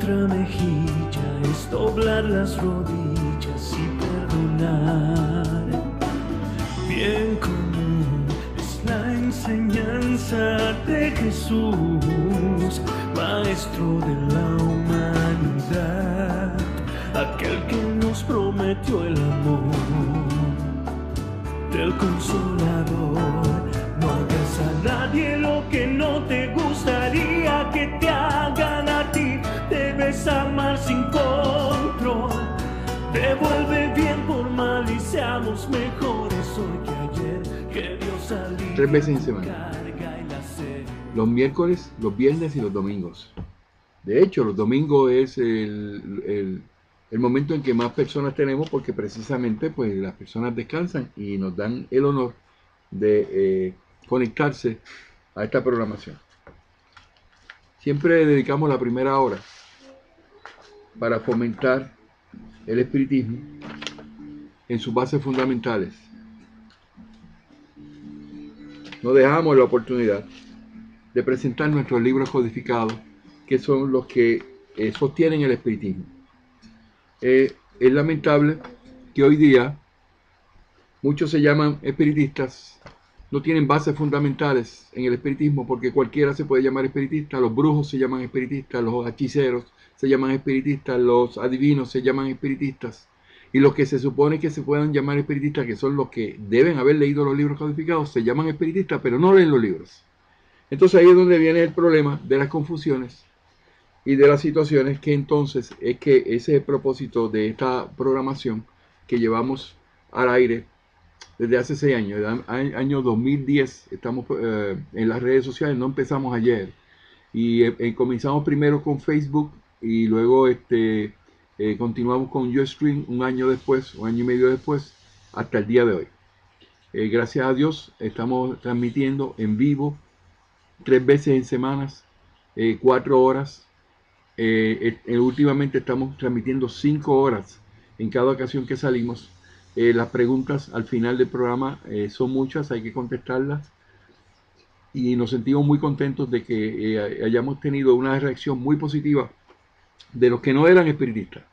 otra mejilla es doblar las rodillas y perdonar. Bien común es la enseñanza de Jesús, Maestro de la humanidad, aquel que nos prometió el amor del Consolador. No hagas a nadie lo que no te gustaría que te hagan a ti. Debes amar sin control. Devuelve bien por mal y seamos mejores hoy que ayer. Que Dios alivie 3 veces en semana. carga y la sed. Los miércoles, los viernes y los domingos. De hecho, los domingos es el momento en que más personas tenemos, porque precisamente pues las personas descansan y nos dan el honor de conectarse a esta programación. Siempre dedicamos la primera hora para fomentar el espiritismo en sus bases fundamentales. No dejamos la oportunidad de presentar nuestros libros codificados, que son los que sostienen el espiritismo. Es lamentable que hoy día muchos se llaman espiritistas, no tienen bases fundamentales en el espiritismo, porque cualquiera se puede llamar espiritista. Los brujos se llaman espiritistas, los hechiceros se llaman espiritistas, los adivinos se llaman espiritistas, y los que se supone que se puedan llamar espiritistas, que son los que deben haber leído los libros codificados, se llaman espiritistas, pero no leen los libros. Entonces ahí es donde viene el problema de las confusiones y de las situaciones, que entonces es que ese es el propósito de esta programación que llevamos al aire desde hace 6 años, año 2010, estamos en las redes sociales, no empezamos ayer, y comenzamos primero con Facebook y luego continuamos con Ustream un año después, un año y medio después, hasta el día de hoy. Gracias a Dios estamos transmitiendo en vivo 3 veces en semanas, 4 horas. Últimamente estamos transmitiendo 5 horas en cada ocasión que salimos. Las preguntas al final del programa son muchas, hay que contestarlas, y nos sentimos muy contentos de que hayamos tenido una reacción muy positiva de los que no eran espiritistas,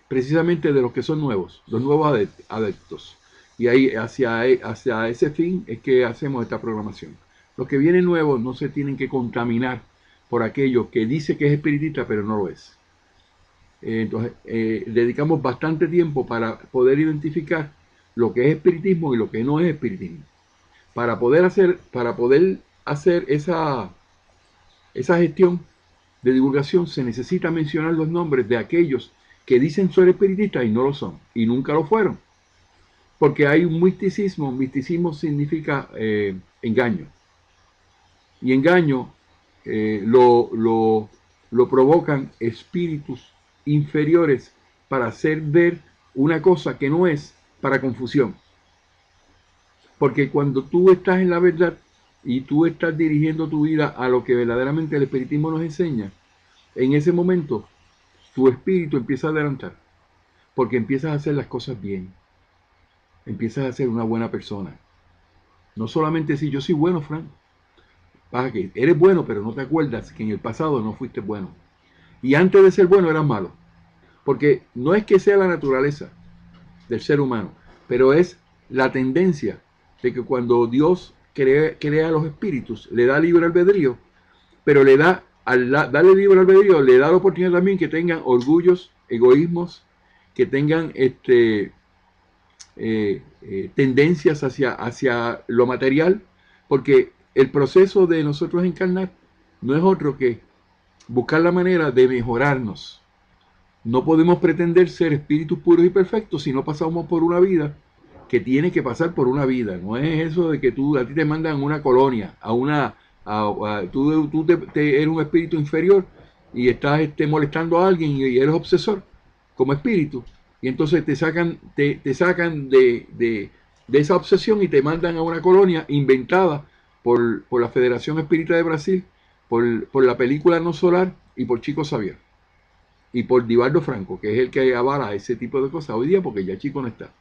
precisamente de los que son nuevos, los nuevos adeptos, y ahí hacia ese fin es que hacemos esta programación. Los que vienen nuevos no se tienen que contaminar por aquello que dice que es espiritista pero no lo es. Entonces dedicamos bastante tiempo para poder identificar lo que es espiritismo y lo que no es espiritismo. Para poder hacer esa gestión de divulgación se necesita mencionar los nombres de aquellos que dicen ser espiritistas y no lo son, y nunca lo fueron. Porque hay un misticismo. Misticismo significa engaño. Y engaño lo provocan espíritus inferiores para hacer ver una cosa que no es, para confusión. Porque cuando tú estás en la verdad y tú estás dirigiendo tu vida a lo que verdaderamente el espiritismo nos enseña, en ese momento tu espíritu empieza a adelantar, porque empiezas a hacer las cosas bien, empiezas a ser una buena persona. No solamente decir yo soy bueno, Frank, pasa que eres bueno, pero no te acuerdas que en el pasado no fuiste bueno, y antes de ser bueno eras malo. Porque no es que sea la naturaleza del ser humano, pero es la tendencia de que cuando Dios crea a los espíritus, le da libre albedrío, pero le da, al darle libre albedrío, le da la oportunidad también que tengan orgullos, egoísmos, que tengan tendencias hacia lo material, porque el proceso de nosotros encarnar no es otro que buscar la manera de mejorarnos. No podemos pretender ser espíritus puros y perfectos si no pasamos por una vida que tiene que pasar por una vida. No es eso de que a ti te mandan a una colonia, tú eres un espíritu inferior y estás molestando a alguien y eres obsesor como espíritu, y entonces te sacan de esa obsesión y te mandan a una colonia inventada por la Federación Espírita de Brasil, por la película No Solar y por Chico Xavier y por Divaldo Franco, que es el que avala ese tipo de cosas hoy día, porque ya Chico no está.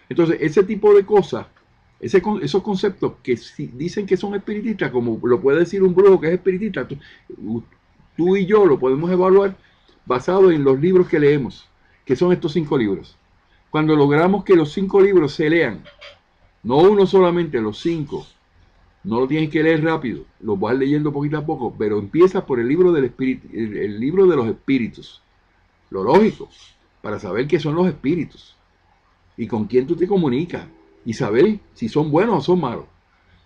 Entonces ese tipo de cosas, esos conceptos que dicen que son espiritistas, como lo puede decir un brujo que es espiritista, tú y yo lo podemos evaluar basado en los libros que leemos, que son estos 5 libros. Cuando logramos que los 5 libros se lean, no uno solamente, los 5, no lo tienes que leer rápido, lo vas leyendo poquito a poco, pero empieza por el libro del espíritu, el libro de los espíritus, lo lógico, para saber qué son los espíritus y con quién tú te comunicas y saber si son buenos o son malos.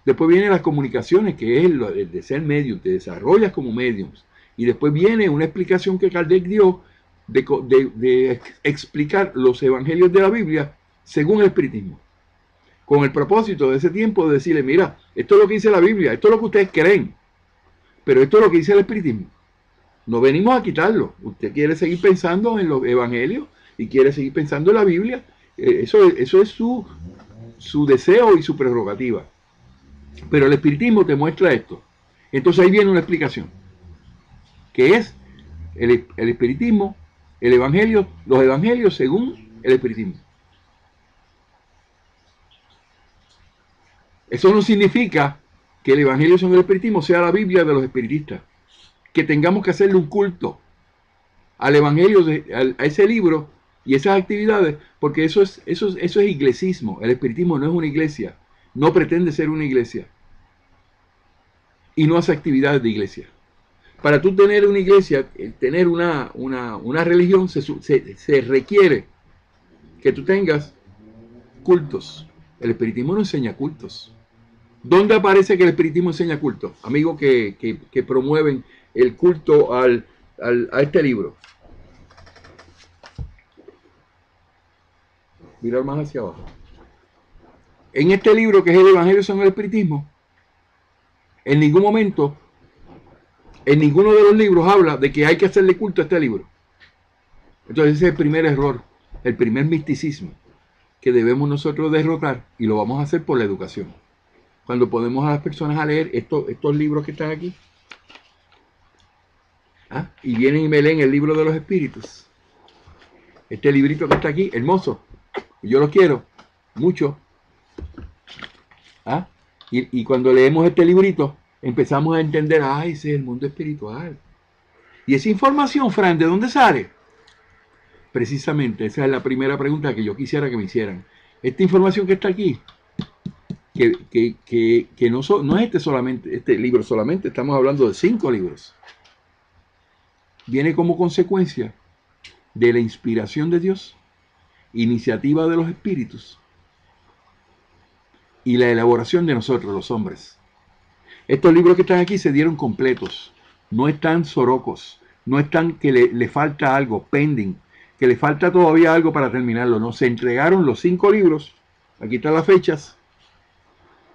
Después vienen las comunicaciones, que es el de ser medium, te desarrollas como mediums. Y después viene una explicación que Kardec dio de explicar los evangelios de la Biblia según el espiritismo. Con el propósito de ese tiempo de decirle, mira, esto es lo que dice la Biblia, esto es lo que ustedes creen, pero esto es lo que dice el espiritismo. No venimos a quitarlo. Usted quiere seguir pensando en los evangelios y quiere seguir pensando en la Biblia. Eso es su deseo y su prerrogativa. Pero el espiritismo te muestra esto. Entonces ahí viene una explicación, que es el espiritismo, el evangelio, los evangelios según el espiritismo. Eso no significa que el evangelio según el espiritismo sea la Biblia de los espiritistas, que tengamos que hacerle un culto al evangelio, a ese libro y esas actividades, porque eso es iglesismo. El espiritismo no es una iglesia, no pretende ser una iglesia y no hace actividades de iglesia. Para tú tener una iglesia, tener una religión, se requiere que tú tengas cultos. El espiritismo no enseña cultos. ¿Dónde aparece que el espiritismo enseña cultos? Amigos que promueven el culto a este libro. Mirar más hacia abajo. En este libro, que es el Evangelio según el espiritismo, en ningún momento, en ninguno de los libros habla de que hay que hacerle culto a este libro. Entonces ese es el primer error, el primer misticismo que debemos nosotros derrotar, y lo vamos a hacer por la educación. Cuando ponemos a las personas a leer estos libros que están aquí, y vienen y me leen el libro de los espíritus, este librito que está aquí, hermoso, yo lo quiero mucho, y cuando leemos este librito empezamos a entender, ese es el mundo espiritual. Y esa información, Fran, ¿de dónde sale? Precisamente, esa es la primera pregunta que yo quisiera que me hicieran. Esta información que está aquí, que no es este libro solamente, estamos hablando de 5 libros, viene como consecuencia de la inspiración de Dios, iniciativa de los espíritus y la elaboración de nosotros, los hombres. Estos libros que están aquí se dieron completos, no están sorocos, no están que le falta algo, pending, que le falta todavía algo para terminarlo. No, se entregaron los 5 libros, aquí están las fechas,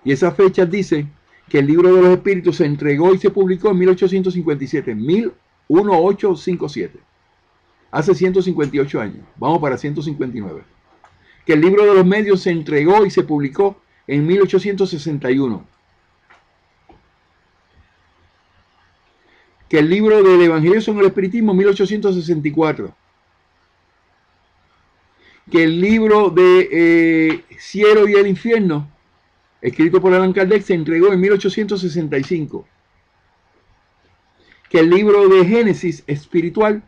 y esas fechas dicen que el libro de los espíritus se entregó y se publicó en 1857, 1857, hace 158 años, vamos para 159. Que el libro de los medios se entregó y se publicó en 1861. Que el libro del Evangelio según el espiritismo, 1864. Que el libro de Cielo y el Infierno, escrito por Allan Kardec, se entregó en 1865. Que el libro de Génesis espiritual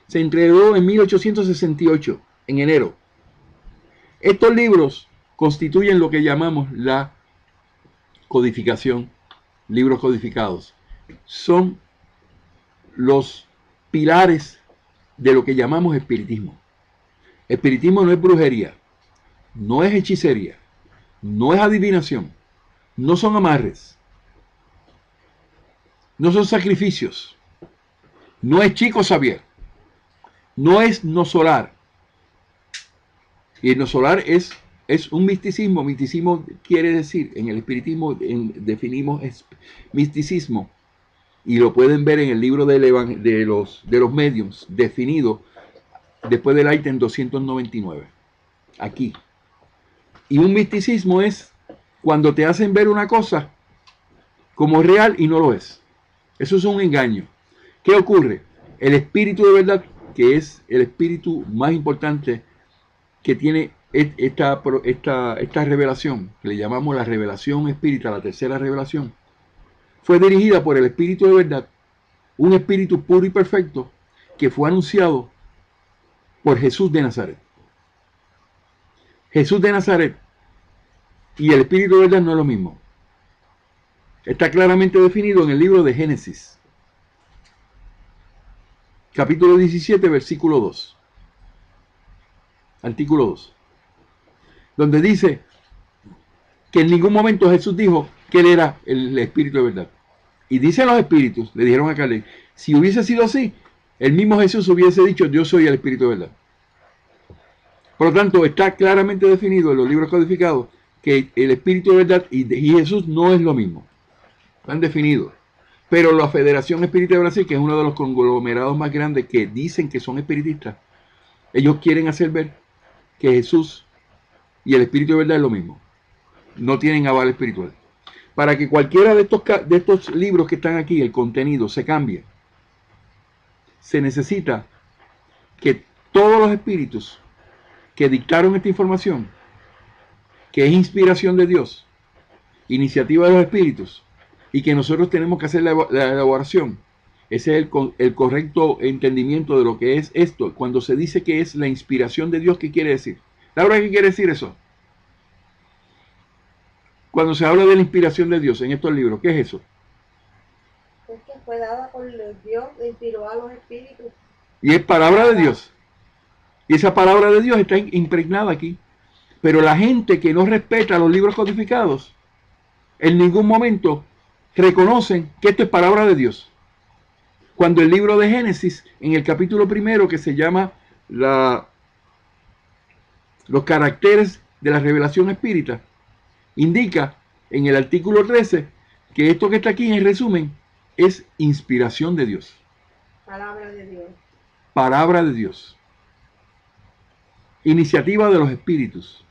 se entregó en 1868, en enero. Estos libros constituyen lo que llamamos la codificación, libros codificados. Son los pilares de lo que llamamos espiritismo. Espiritismo no es brujería, no es hechicería, no es adivinación, no son amarres, no son sacrificios, no es Chico Xavier, no es nosolar. Y el nosolar es un misticismo. Misticismo quiere decir, en el espiritismo definimos misticismo, y lo pueden ver en el libro de los mediums, definido después del ítem 299, aquí. Y un misticismo es cuando te hacen ver una cosa como real y no lo es. Eso es un engaño. ¿Qué ocurre? El espíritu de verdad, que es el espíritu más importante que tiene esta revelación, que le llamamos la revelación espírita, la tercera revelación, fue dirigida por el espíritu de verdad, un espíritu puro y perfecto, que fue anunciado por Jesús de Nazaret. Jesús de Nazaret y el Espíritu de verdad no es lo mismo. Está claramente definido en el libro de Génesis, capítulo 17, versículo 2. Artículo 2. Donde dice que en ningún momento Jesús dijo que él era el Espíritu de verdad. Y dicen los espíritus, le dijeron a Caleb, si hubiese sido así, el mismo Jesús hubiese dicho, yo soy el Espíritu de verdad. Por lo tanto, está claramente definido en los libros codificados que el Espíritu de verdad y Jesús no es lo mismo. Están definidos. Pero la Federación Espírita de Brasil, que es uno de los conglomerados más grandes que dicen que son espiritistas, ellos quieren hacer ver que Jesús y el Espíritu de verdad es lo mismo. No tienen aval espiritual. Para que cualquiera de estos libros que están aquí, el contenido se cambie, se necesita que todos los espíritus que dictaron esta información, que es inspiración de Dios, iniciativa de los espíritus, y que nosotros tenemos que hacer la elaboración. Ese es el correcto entendimiento de lo que es esto. Cuando se dice que es la inspiración de Dios, ¿qué quiere decir? Laura, ¿qué quiere decir eso? Cuando se habla de la inspiración de Dios en estos libros, ¿qué es eso? Es que fue dada por Dios, le inspiró a los espíritus. Y es palabra de Dios. Y esa palabra de Dios está impregnada aquí. Pero la gente que no respeta los libros codificados, en ningún momento reconocen que esto es palabra de Dios. Cuando el libro de Génesis, en el capítulo 1, que se llama los caracteres de la revelación espírita, indica en el artículo 13 que esto que está aquí en resumen es inspiración de Dios. Palabra de Dios. Palabra de Dios. Iniciativa de los espíritus.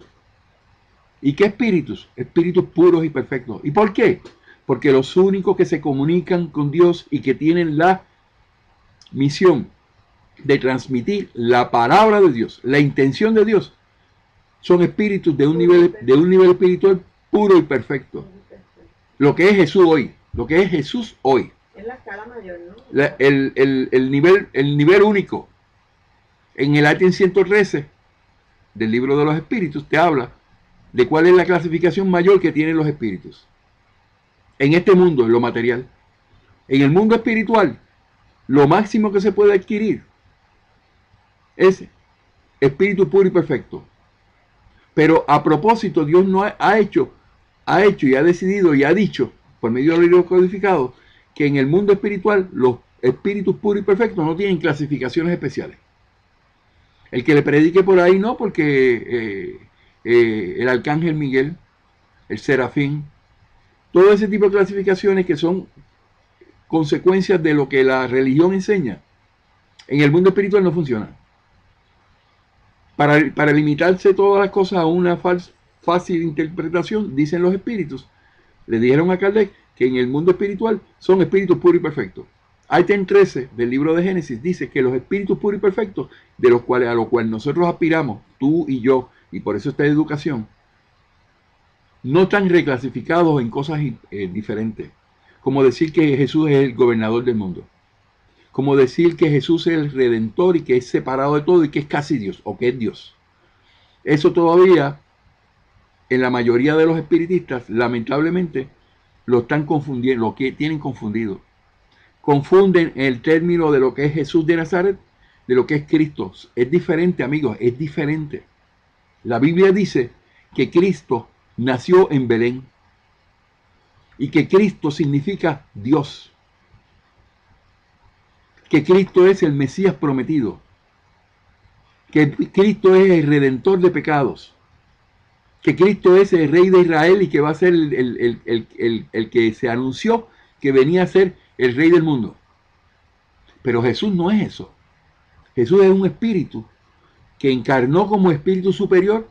¿Y qué espíritus? Espíritus puros y perfectos. ¿Y por qué? Porque los únicos que se comunican con Dios y que tienen la misión de transmitir la palabra de Dios, la intención de Dios, son espíritus de un nivel espiritual puro y perfecto. Lo que es Jesús hoy. Lo que es Jesús hoy. Es la escala mayor, ¿no? El nivel único. En el Aten 113 del libro de los espíritus te habla de cuál es la clasificación mayor que tienen los espíritus. En este mundo, en lo material. En el mundo espiritual, lo máximo que se puede adquirir es espíritu puro y perfecto. Pero a propósito, Dios no ha hecho y ha decidido y ha dicho, por medio de los libros codificados, que en el mundo espiritual los espíritus puros y perfectos no tienen clasificaciones especiales. El que le predique por ahí no, porque el arcángel Miguel, el serafín, todo ese tipo de clasificaciones que son consecuencias de lo que la religión enseña, en el mundo espiritual no funcionan. Para limitarse todas las cosas a una fácil interpretación, dicen los espíritus, le dijeron a Kardec que en el mundo espiritual son espíritus puros y perfectos. Aten 13 del libro de Génesis dice que los espíritus puros y perfectos, a lo cual nosotros aspiramos, tú y yo, y por eso esta educación, no están reclasificados en cosas diferentes. Como decir que Jesús es el gobernador del mundo. Como decir que Jesús es el redentor y que es separado de todo y que es casi Dios o que es Dios. Eso todavía, en la mayoría de los espiritistas, lamentablemente, lo están confundiendo, lo que tienen confundido. Confunden el término de lo que es Jesús de Nazaret de lo que es Cristo. Es diferente, amigos, es diferente. La Biblia dice que Cristo nació en Belén y que Cristo significa Dios. Que Cristo es el Mesías prometido, que Cristo es el redentor de pecados, que Cristo es el Rey de Israel y que va a ser el que se anunció que venía a ser el Rey del mundo. Pero Jesús no es eso. Jesús es un espíritu que encarnó como espíritu superior,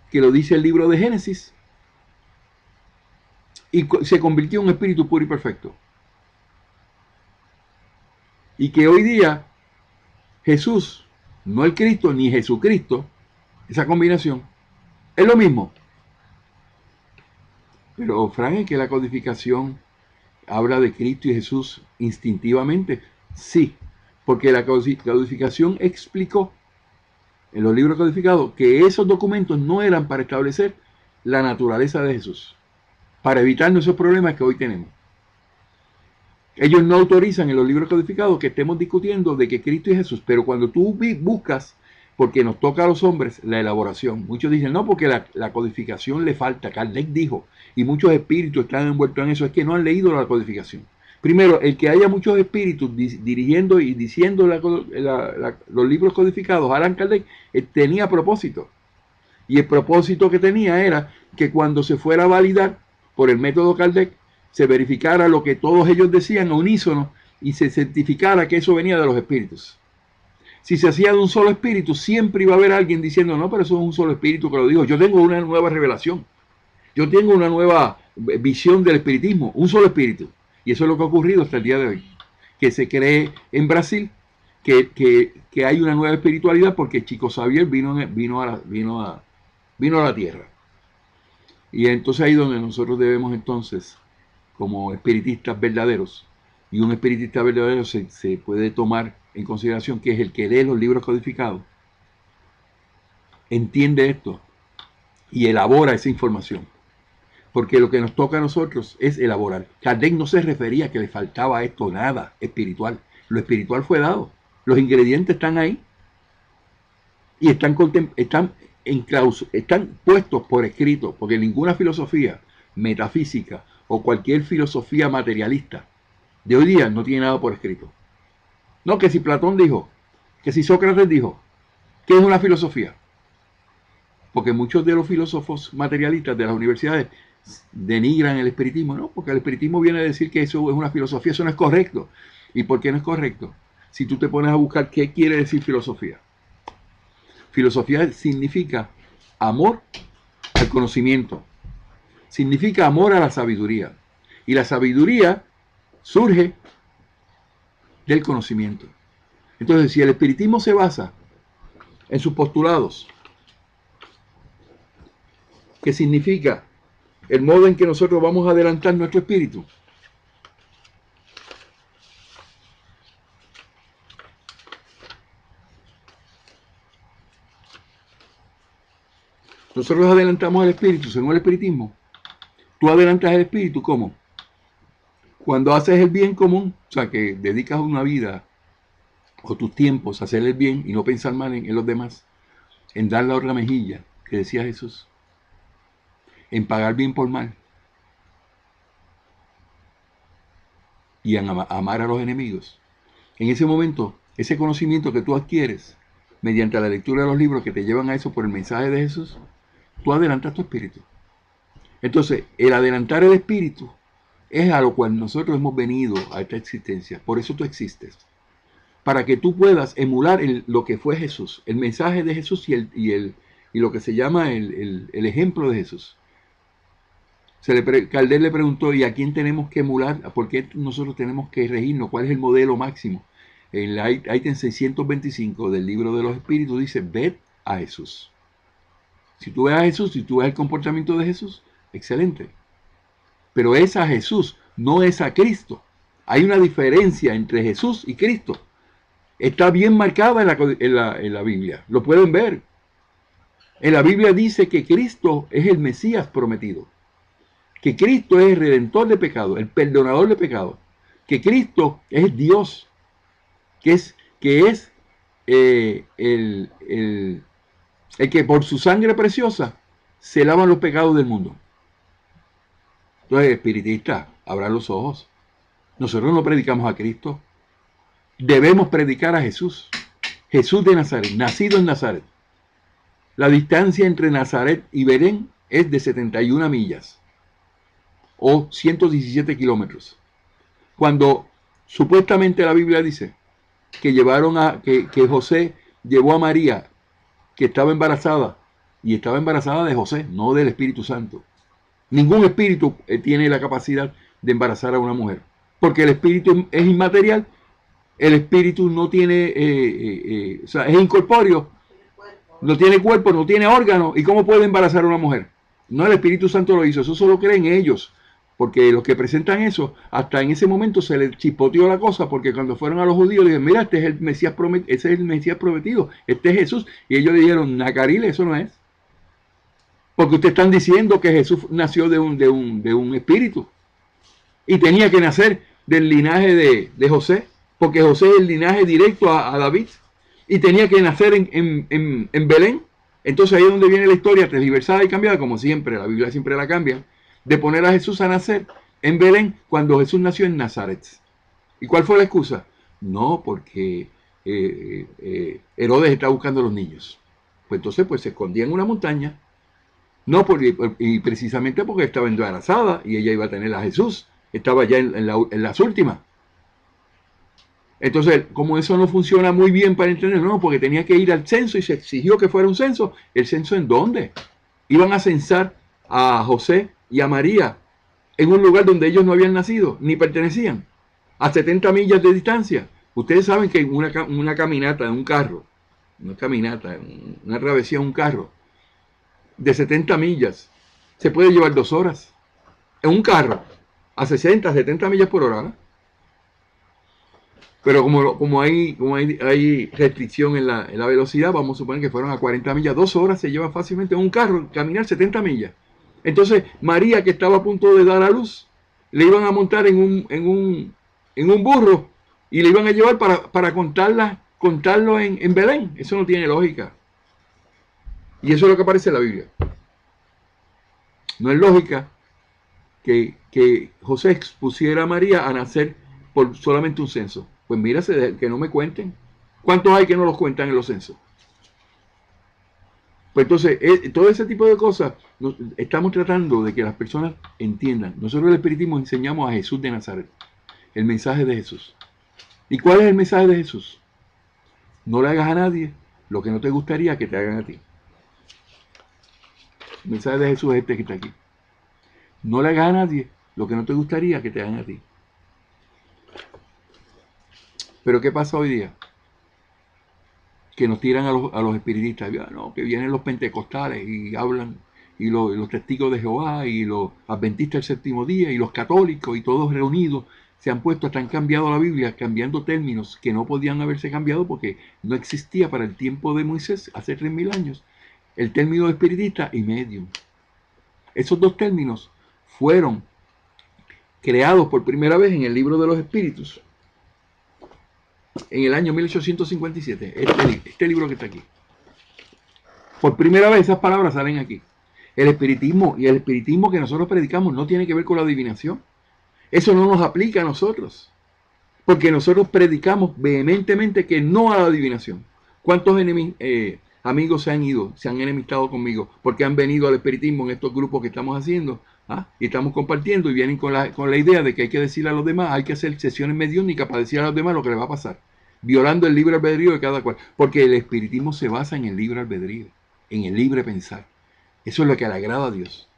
que lo dice el libro de Génesis, y se convirtió en un espíritu puro y perfecto. Y que hoy día Jesús, no el Cristo ni Jesucristo, esa combinación, es lo mismo. Pero Frank, es que la codificación habla de Cristo y Jesús instintivamente, sí, porque la codificación explicó en los libros codificados que esos documentos no eran para establecer la naturaleza de Jesús, para evitarnos esos problemas que hoy tenemos. Ellos no autorizan en los libros codificados que estemos discutiendo de que Cristo es Jesús, pero cuando tú buscas, porque nos toca a los hombres la elaboración, muchos dicen, no, porque la codificación le falta. Kardec dijo, y muchos espíritus están envueltos en eso, es que no han leído la codificación. Primero, el que haya muchos espíritus dirigiendo y diciendo los libros codificados, Allan Kardec tenía propósito. Y el propósito que tenía era que cuando se fuera a validar por el método Kardec, se verificara lo que todos ellos decían a unísono y se certificara que eso venía de los espíritus. Si se hacía de un solo espíritu, siempre iba a haber alguien diciendo, no, pero eso es un solo espíritu que lo dijo. Yo tengo una nueva revelación. Yo tengo una nueva visión del espiritismo, un solo espíritu. Y eso es lo que ha ocurrido hasta el día de hoy. Que se cree en Brasil que hay una nueva espiritualidad porque Chico Xavier vino a la tierra. Y entonces ahí donde nosotros debemos entonces, como espiritistas verdaderos, y un espiritista verdadero se puede tomar en consideración que es el que lee los libros codificados, entiende esto y elabora esa información. Porque lo que nos toca a nosotros es elaborar. Kardec no se refería a que le faltaba esto, nada espiritual. Lo espiritual fue dado. Los ingredientes están ahí. Y están puestos por escrito. Porque ninguna filosofía metafísica o cualquier filosofía materialista de hoy día no tiene nada por escrito. No, que si Platón dijo, que si Sócrates dijo, ¿qué es una filosofía? Porque muchos de los filósofos materialistas de las universidades denigran el espiritismo, ¿no? Porque el espiritismo viene a decir que eso es una filosofía, eso no es correcto. ¿Y por qué no es correcto? Si tú te pones a buscar qué quiere decir filosofía. Filosofía significa amor al conocimiento, significa amor a la sabiduría. Y la sabiduría surge del conocimiento. Entonces, si el espiritismo se basa en sus postulados, que significa el modo en que nosotros vamos a adelantar nuestro espíritu, nosotros adelantamos el espíritu según el espiritismo. Tú adelantas el espíritu, ¿cómo? Cuando haces el bien común, o sea, que dedicas una vida o tus tiempos a hacer el bien y no pensar mal en los demás, en dar la otra mejilla, que decía Jesús, en pagar bien por mal y en amar a los enemigos. En ese momento, ese conocimiento que tú adquieres mediante la lectura de los libros que te llevan a eso por el mensaje de Jesús, tú adelantas tu espíritu. Entonces, el adelantar el espíritu es a lo cual nosotros hemos venido a esta existencia. Por eso tú existes. Para que tú puedas emular lo que fue Jesús, el mensaje de Jesús y lo que se llama el ejemplo de Jesús. Kardec le preguntó, ¿y a quién tenemos que emular? ¿Por qué nosotros tenemos que regirnos? ¿Cuál es el modelo máximo? En el ítem 625 del libro de los espíritus dice, ved a Jesús. Si tú ves a Jesús, si tú ves el comportamiento de Jesús, excelente. Pero es a Jesús, no es a Cristo. Hay una diferencia entre Jesús y Cristo. Está bien marcada en la Biblia. Lo pueden ver. En la Biblia dice que Cristo es el Mesías prometido. Que Cristo es el redentor de pecado, el perdonador de pecado. Que Cristo es Dios. Que es el que por su sangre preciosa se lavan los pecados del mundo. Entonces, espiritistas, abran los ojos. Nosotros no predicamos a Cristo. Debemos predicar a Jesús. Jesús de Nazaret, nacido en Nazaret. La distancia entre Nazaret y Belén es de 71 millas o 117 kilómetros. Cuando supuestamente la Biblia dice que que José llevó a María, que estaba embarazada, y estaba embarazada de José, no del Espíritu Santo. Ningún espíritu tiene la capacidad de embarazar a una mujer, porque el espíritu es inmaterial, el espíritu no tiene, o sea, es incorpóreo, no tiene cuerpo, no tiene órgano, ¿y cómo puede embarazar a una mujer? No, el Espíritu Santo lo hizo, eso solo creen ellos, Porque los que presentan eso, hasta en ese momento se les chispoteó la cosa, porque cuando fueron a los judíos le dijeron, mira, este es el Mesías prometido, ese es el Mesías prometido, este es Jesús. Y ellos le dijeron, Nacaril, eso no es. Porque ustedes están diciendo que Jesús nació de un espíritu. Y tenía que nacer del linaje de José, porque José es el linaje directo a David. Y tenía que nacer en Belén. Entonces ahí es donde viene la historia transversada y cambiada, como siempre, la Biblia siempre la cambia, de poner a Jesús a nacer en Belén cuando Jesús nació en Nazaret. ¿Y cuál fue la excusa? No, porque Herodes está buscando a los niños. Pues entonces pues se escondía en una montaña. No, y precisamente porque estaba embarazada y ella iba a tener a Jesús. Estaba ya en las últimas. Entonces, como eso no funciona muy bien para entender, no, porque tenía que ir al censo y se exigió que fuera un censo. ¿El censo en dónde? Iban a censar a José y a María en un lugar donde ellos no habían nacido, ni pertenecían, a 70 millas de distancia. Ustedes saben que una caminata en un carro, una travesía en un carro de 70 millas, se puede llevar 2 horas. En un carro, a 60, 70 millas por hora, ¿no? Pero como hay restricción en la velocidad, vamos a suponer que fueron a 40 millas, 2 horas se lleva fácilmente en un carro, caminar 70 millas. Entonces, María, que estaba a punto de dar a luz, le iban a montar en un burro y le iban a llevar para contarlo en Belén. Eso no tiene lógica. Y eso es lo que aparece en la Biblia. No es lógica que José expusiera a María a nacer por solamente un censo. Pues mírase, que no me cuenten. ¿Cuántos hay que no los cuentan en los censos? Pues entonces, todo ese tipo de cosas, estamos tratando de que las personas entiendan. Nosotros el espiritismo enseñamos a Jesús de Nazaret, el mensaje de Jesús. ¿Y cuál es el mensaje de Jesús? No le hagas a nadie lo que no te gustaría que te hagan a ti. El mensaje de Jesús es este que está aquí. No le hagas a nadie lo que no te gustaría que te hagan a ti. Pero ¿qué pasa hoy día? Que nos tiran a los espiritistas, no, que vienen los pentecostales y hablan, y los testigos de Jehová, y los adventistas del séptimo día, y los católicos, y todos reunidos, se han puesto, hasta han cambiado la Biblia, cambiando términos que no podían haberse cambiado porque no existía para el tiempo de Moisés, hace 3000 años, el término de espiritista y medium. Esos dos términos fueron creados por primera vez en el libro de los espíritus, en el año 1857, este libro que está aquí. Por primera vez esas palabras salen aquí. El espiritismo y el espiritismo que nosotros predicamos no tiene que ver con la adivinación. Eso no nos aplica a nosotros. Porque nosotros predicamos vehementemente que no a la adivinación. ¿Cuántos amigos se han ido, se han enemistado conmigo porque han venido al espiritismo en estos grupos que estamos haciendo? Y estamos compartiendo y vienen con la idea de que hay que decirle a los demás, hay que hacer sesiones mediúnicas para decir a los demás lo que les va a pasar, violando el libre albedrío de cada cual, porque el espiritismo se basa en el libre albedrío, en el libre pensar. Eso es lo que le agrada a Dios,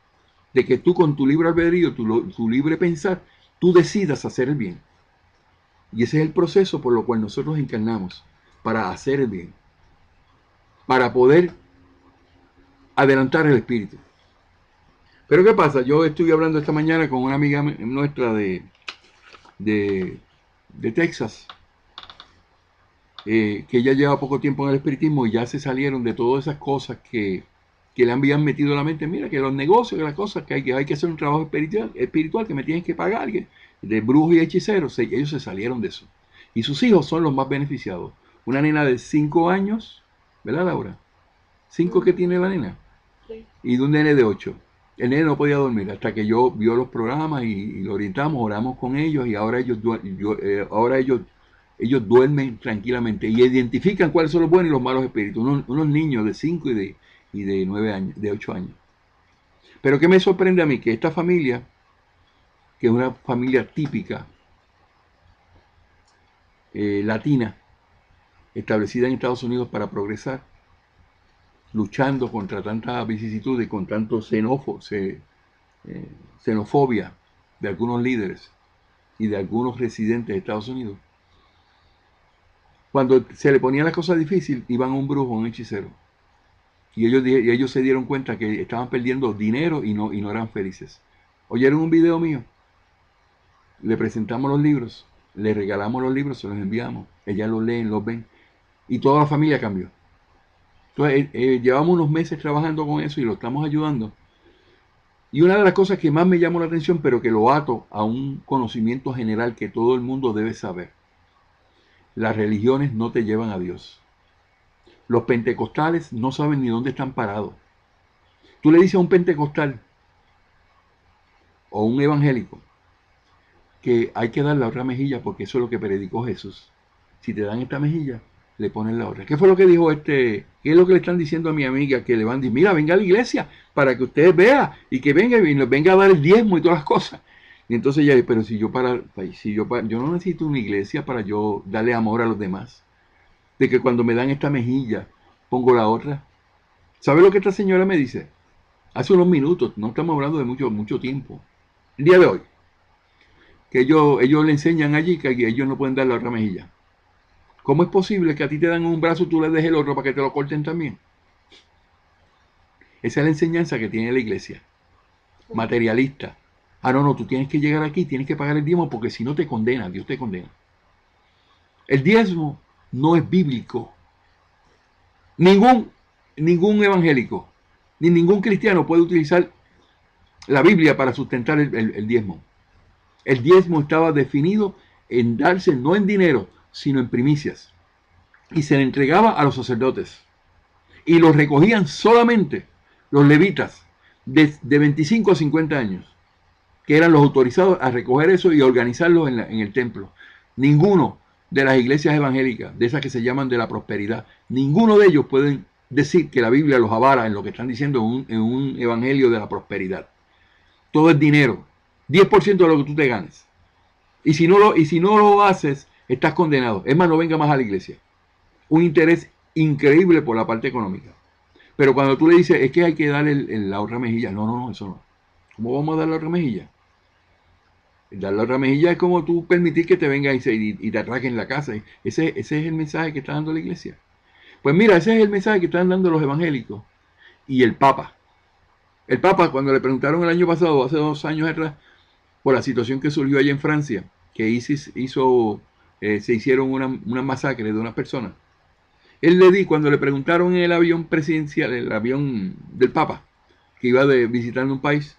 de que tú con tu libre albedrío, tu libre pensar, tú decidas hacer el bien. Y ese es el proceso por lo cual nosotros encarnamos, para hacer el bien, para poder adelantar el espíritu. Pero ¿qué pasa? Yo estuve hablando esta mañana con una amiga nuestra de Texas, que ella lleva poco tiempo en el espiritismo y ya se salieron de todas esas cosas que le habían metido en la mente. Mira, que los negocios, que las cosas, que hay que hacer un trabajo espiritual, que me tienen que pagar, de brujos y hechiceros. Ellos se salieron de eso. Y sus hijos son los más beneficiados. Una nena de 5 años, ¿verdad, Laura? 5 que tiene la nena. Sí. Y de un nene de 8. El nene no podía dormir hasta que yo vio los programas y lo orientamos, oramos con ellos y ahora ellos duermen tranquilamente y identifican cuáles son los buenos y los malos espíritus. Unos niños de 5 y de 9 años, de 8 años. Pero ¿qué me sorprende a mí? Que esta familia, que es una familia típica latina, establecida en Estados Unidos para progresar, luchando contra tanta vicisitud y con tanto xenofobia de algunos líderes y de algunos residentes de Estados Unidos. Cuando se le ponían las cosas difíciles, iban a un brujo, a un hechicero. Y ellos se dieron cuenta que estaban perdiendo dinero y no eran felices. ¿Oyeron un video mío? Le presentamos los libros, le regalamos los libros, se los enviamos. Ellas los leen, los ven. Y toda la familia cambió. Entonces, llevamos unos meses trabajando con eso y lo estamos ayudando. Y una de las cosas que más me llamó la atención, pero que lo ato a un conocimiento general que todo el mundo debe saber. Las religiones no te llevan a Dios. Los pentecostales no saben ni dónde están parados. Tú le dices a un pentecostal o un evangélico que hay que dar la otra mejilla porque eso es lo que predicó Jesús. Si te dan esta mejilla, le ponen la otra. ¿Qué fue lo que dijo ¿Qué es lo que le están diciendo a mi amiga? Que le van a decir, mira, venga a la iglesia para que usted vea y que venga y nos venga a dar el diezmo y todas las cosas. Y entonces ella dice, pero yo no necesito una iglesia para yo darle amor a los demás. De que cuando me dan esta mejilla, pongo la otra. ¿Sabe lo que esta señora me dice? Hace unos minutos, no estamos hablando de mucho tiempo. El día de hoy. Que ellos le enseñan allí que ellos no pueden dar la otra mejilla. ¿Cómo es posible que a ti te dan un brazo y tú le dejes el otro para que te lo corten también? Esa es la enseñanza que tiene la iglesia. Materialista. Ah, no, tú tienes que llegar aquí, tienes que pagar el diezmo porque si no te condena, Dios te condena. El diezmo no es bíblico. Ningún evangélico, ni ningún cristiano puede utilizar la Biblia para sustentar el diezmo. El diezmo estaba definido en darse no en dinero, sino en primicias. Y se le entregaba a los sacerdotes. Y los recogían solamente los levitas de 25 a 50 años, que eran los autorizados a recoger eso y organizarlo en el templo. Ninguno de las iglesias evangélicas, de esas que se llaman de la prosperidad, ninguno de ellos pueden decir que la Biblia los avala en lo que están diciendo en un evangelio de la prosperidad. Todo es dinero. 10% de lo que tú te ganes. Y si no lo haces, estás condenado. Es más, no venga más a la iglesia. Un interés increíble por la parte económica. Pero cuando tú le dices, es que hay que darle la otra mejilla. No, eso no. ¿Cómo vamos a dar la otra mejilla? Dar la otra mejilla es como tú permitir que te venga y te atraquen la casa. Ese es el mensaje que está dando la iglesia. Pues mira, ese es el mensaje que están dando los evangélicos. Y el Papa. El Papa, cuando le preguntaron el año pasado, hace 2 años atrás, por la situación que surgió allá en Francia, que ISIS se hicieron una masacre de unas personas. Cuando le preguntaron en el avión presidencial, el avión del Papa, que iba visitando un país,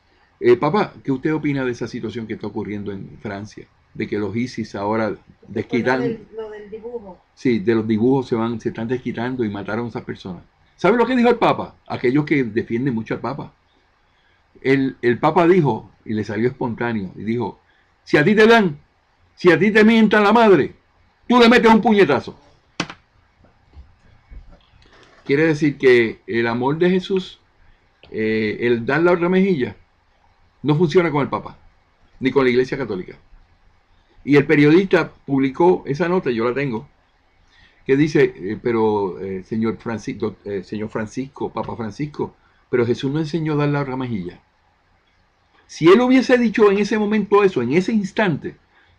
Papa, ¿qué usted opina de esa situación que está ocurriendo en Francia? De que los ISIS ahora desquitan. Lo del dibujo. Sí, de los dibujos se están desquitando y mataron a esas personas. ¿Sabe lo que dijo el Papa? Aquellos que defienden mucho al Papa. El Papa dijo, y le salió espontáneo, y dijo, si a ti te mientan la madre, tú le metes un puñetazo. Quiere decir que el amor de Jesús, el dar la otra mejilla, no funciona con el Papa, ni con la Iglesia Católica. Y el periodista publicó esa nota, yo la tengo, que dice, señor Francisco, Papa Francisco, pero Jesús no enseñó a dar la otra mejilla. Si él hubiese dicho en ese momento eso, en ese instante,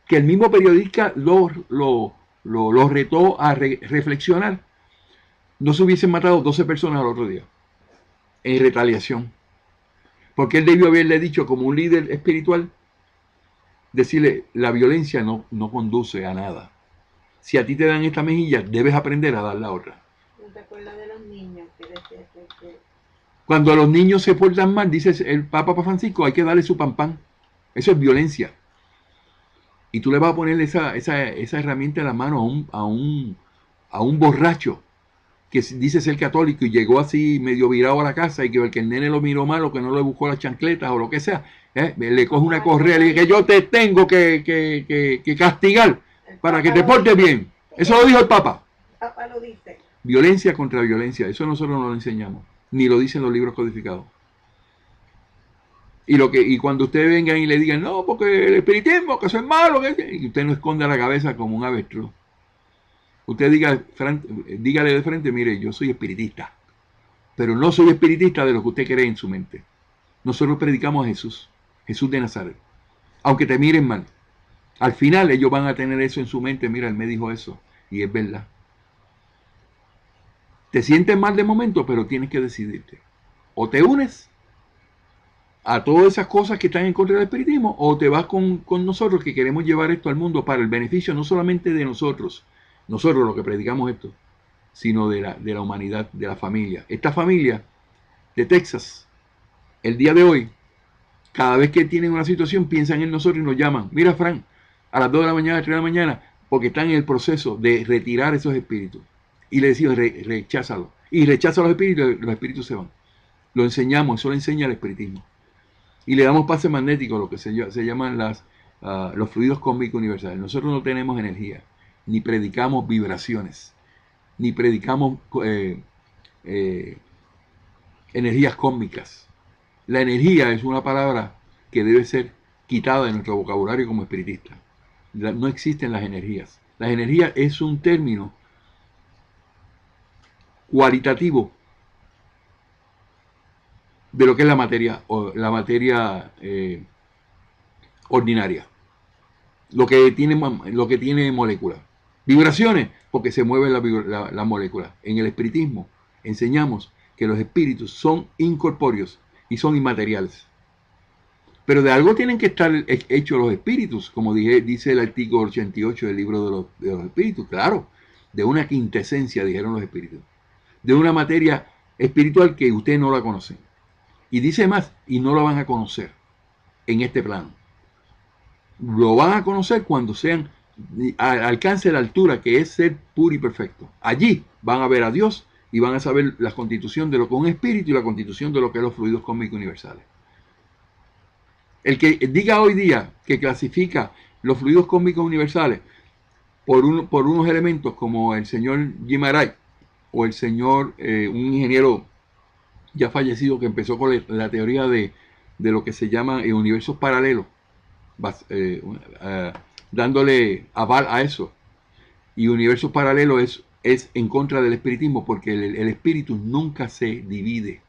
que el mismo periodista lo retó a reflexionar, no se hubiesen matado 12 personas al otro día, en retaliación. Porque él debió haberle dicho como un líder espiritual, decirle, la violencia no conduce a nada. Si a ti te dan esta mejilla, debes aprender a dar la otra. ¿No te acuerdas de los niños que decían que Cuando los niños se portan mal, dice el Papa Francisco, hay que darle su pan. Eso es violencia. Y tú le vas a poner esa herramienta en la mano a un borracho que dice ser católico y llegó así medio virado a la casa y que el nene lo miró mal o que no le buscó las chancletas o lo que sea, le coge una correa y le dice que yo te tengo que castigar para que te portes bien. Eso lo dijo el Papa. El Papa lo dice. Violencia contra violencia, eso nosotros no lo enseñamos, ni lo dicen los libros codificados. Y cuando ustedes vengan y le digan, no, porque el espiritismo, que eso es malo, y usted no esconda la cabeza como un avestruz. Usted dígale de frente, mire, yo soy espiritista, pero no soy espiritista de lo que usted cree en su mente. Nosotros predicamos a Jesús de Nazaret. Aunque te miren mal, al final ellos van a tener eso en su mente, mira, él me dijo eso, y es verdad. Te sientes mal de momento, pero tienes que decidirte. O te unes a todas esas cosas que están en contra del espiritismo, o te vas con nosotros que queremos llevar esto al mundo para el beneficio no solamente de nosotros los que predicamos esto, sino de la humanidad, de la familia. Esta familia de Texas, el día de hoy, cada vez que tienen una situación, piensan en nosotros y nos llaman. Mira, Frank, a las 2 de la mañana, 3 de la mañana, porque están en el proceso de retirar esos espíritus. Y le decimos, recházalo. Y rechaza los espíritus se van. Lo enseñamos, eso lo enseña el espiritismo. Y le damos pase magnético, lo que se llaman los fluidos cósmicos universales. Nosotros no tenemos energía, ni predicamos vibraciones, ni predicamos energías cósmicas. La energía es una palabra que debe ser quitada de nuestro vocabulario como espiritistas. No existen las energías. Las energías es un término cualitativo de lo que es la materia ordinaria, lo que tiene moléculas. Vibraciones, porque se mueve la molécula. En el espiritismo enseñamos que los espíritus son incorpóreos y son inmateriales. Pero de algo tienen que estar hechos los espíritus, como dice el artículo 88 del libro de los espíritus. Claro, de una quintesencia, dijeron los espíritus. De una materia espiritual que ustedes no la conocen. Y dice más, y no lo van a conocer en este plano. Lo van a conocer cuando alcance la altura que es ser puro y perfecto. Allí van a ver a Dios y van a saber la constitución de lo que es un espíritu y la constitución de lo que es los fluidos cósmicos universales. El que diga hoy día que clasifica los fluidos cósmicos universales por unos elementos como el señor Jim Arai o el señor, un ingeniero ya fallecido que empezó con la teoría de lo que se llama universos paralelos, dándole aval a eso. Y universos paralelos es en contra del espiritismo, porque el espíritu nunca se divide,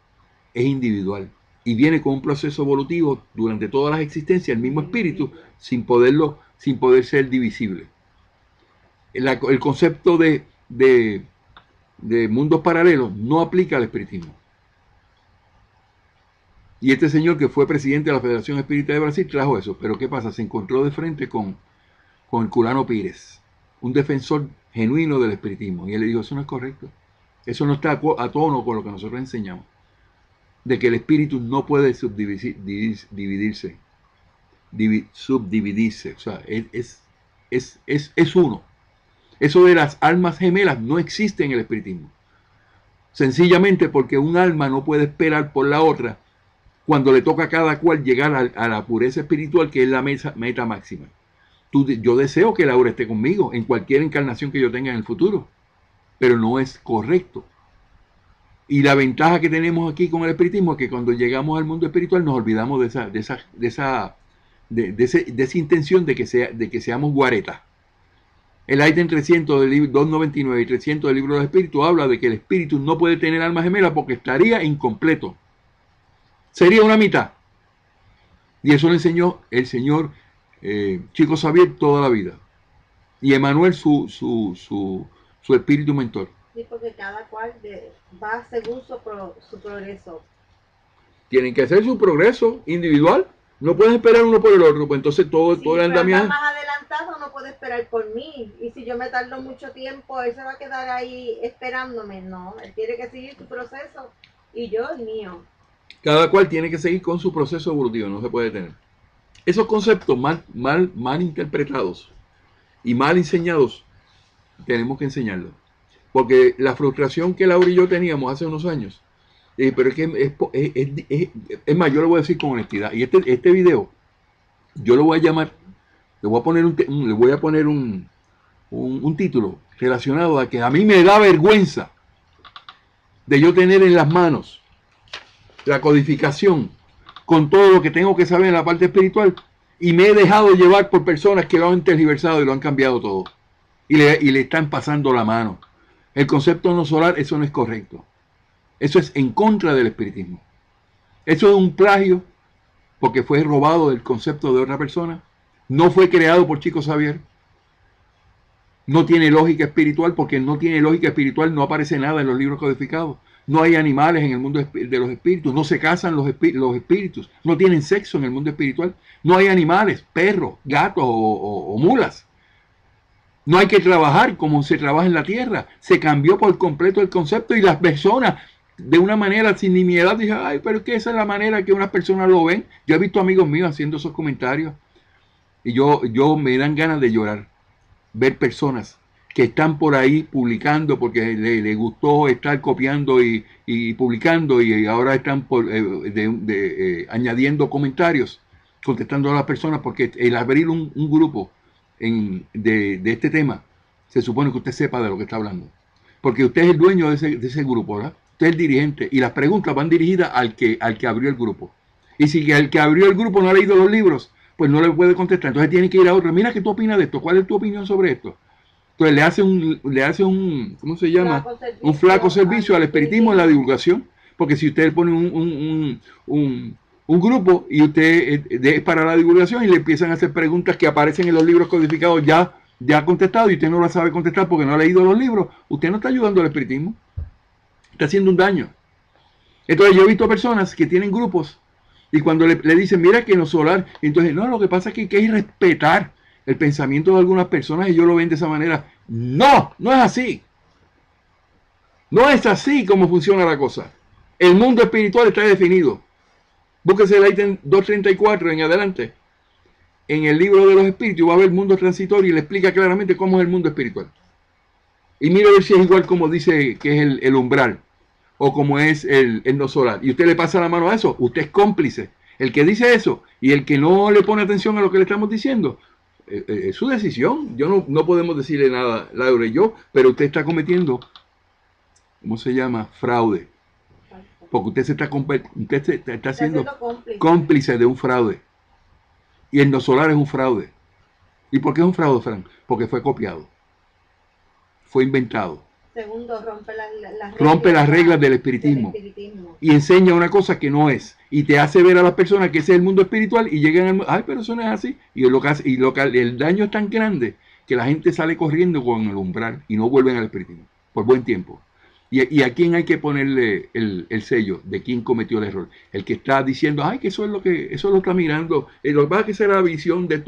es individual. Y viene con un proceso evolutivo durante todas las existencias, el mismo espíritu, sin poder ser divisible. El concepto de mundos paralelos no aplica al espiritismo. Y este señor que fue presidente de la Federación Espírita de Brasil trajo eso. Pero ¿qué pasa? Se encontró de frente con Herculano Pires, un defensor genuino del espiritismo. Y él le dijo, eso no es correcto. Eso no está a tono con lo que nosotros enseñamos. De que el espíritu no puede subdividirse. O sea, es uno. Eso de las almas gemelas no existe en el espiritismo. Sencillamente porque un alma no puede esperar por la otra cuando le toca a cada cual llegar a la pureza espiritual, que es la meta máxima. Yo deseo que Laura esté conmigo en cualquier encarnación que yo tenga en el futuro, pero no es correcto. Y la ventaja que tenemos aquí con el espiritismo es que cuando llegamos al mundo espiritual nos olvidamos de esa intención de que seamos guaretas. El ítem 300 del libro 299 y 300 del libro de los espíritus habla de que el espíritu no puede tener alma gemela porque estaría incompleto. Sería una mitad. Y eso lo enseñó el señor Chico Xavier toda la vida. Y Emanuel su espíritu mentor. Sí, porque cada cual va según su progreso. Tienen que hacer su progreso individual. No pueden esperar uno por el otro. Pues entonces todo el andamiaje. Más adelantado no puede esperar por mí. Y si yo me tardo mucho tiempo, él se va a quedar ahí esperándome. No, él tiene que seguir su proceso. Y yo el mío. Cada cual tiene que seguir con su proceso evolutivo, no se puede tener. Esos conceptos mal interpretados y mal enseñados, tenemos que enseñarlos. Porque la frustración que Laura y yo teníamos hace unos años, pero es que es más, yo lo voy a decir con honestidad. Y este video, yo lo voy a llamar, le voy a poner un título relacionado a que a mí me da vergüenza de yo tener en las manos la codificación con todo lo que tengo que saber en la parte espiritual, y me he dejado llevar por personas que lo han tergiversado y lo han cambiado todo y le están pasando la mano. El concepto no solar, eso no es correcto, eso es en contra del espiritismo, eso es un plagio porque fue robado del concepto de otra persona, no fue creado por Chico Xavier, no tiene lógica espiritual, porque no tiene lógica espiritual no aparece nada en los libros codificados. No hay animales en el mundo de los espíritus, no se casan los espíritus, no tienen sexo en el mundo espiritual, no hay animales, perros, gatos o mulas. No hay que trabajar como se trabaja en la tierra. Se cambió por completo el concepto y las personas, de una manera sin nimiedad, dicen, ay, pero es que esa es la manera que unas personas lo ven. Yo he visto amigos míos haciendo esos comentarios y yo me dan ganas de llorar. Ver personas que están por ahí publicando porque le gustó estar copiando y publicando y ahora están añadiendo comentarios, contestando a las personas, porque el abrir un grupo de este tema, se supone que usted sepa de lo que está hablando. Porque usted es el dueño de ese grupo, ¿verdad? Usted es el dirigente y las preguntas van dirigidas al que abrió el grupo. Y si el que abrió el grupo no ha leído los libros, pues no le puede contestar. Entonces tiene que ir a otro. Mira, ¿qué tú opinas de esto? ¿Cuál es tu opinión sobre esto? Entonces le hace un ¿cómo se llama? Un flaco servicio al espiritismo en la divulgación. Porque si usted pone un grupo y usted es para la divulgación y le empiezan a hacer preguntas que aparecen en los libros codificados ya contestado y usted no la sabe contestar porque no ha leído los libros, usted no está ayudando al espiritismo. Está haciendo un daño. Entonces yo he visto personas que tienen grupos y cuando le dicen, mira que no solar, entonces no, lo que pasa es que hay que respetar el pensamiento de algunas personas y ellos lo ven de esa manera. No, no es así. No es así como funciona la cosa. El mundo espiritual está definido. Búsquese el ítem 234 en adelante. En el libro de los espíritus va a haber mundo transitorio y le explica claramente cómo es el mundo espiritual. Y mire a ver si es igual como dice que es el umbral o como es el no solar. Y usted le pasa la mano a eso, usted es cómplice. El que dice eso y el que no le pone atención a lo que le estamos diciendo, es su decisión. Yo no podemos decirle nada, Laura y yo, pero usted está cometiendo, ¿cómo se llama? Fraude. Porque usted se está haciendo cómplice de un fraude. Y el no solar es un fraude. ¿Y por qué es un fraude, Frank? Porque fue copiado. Fue inventado. Segundo, rompe las reglas del espiritismo. Y enseña una cosa que no es. Y te hace ver a las personas que ese es el mundo espiritual y llegan al mundo. Ay, pero eso no es así. Y el daño es tan grande que la gente sale corriendo con el umbral y no vuelven al espiritismo. Por buen tiempo. ¿Y a quién hay que ponerle el sello de quién cometió el error? El que está diciendo, ay, que eso lo está mirando. Lo que pasa es que esa era la visión de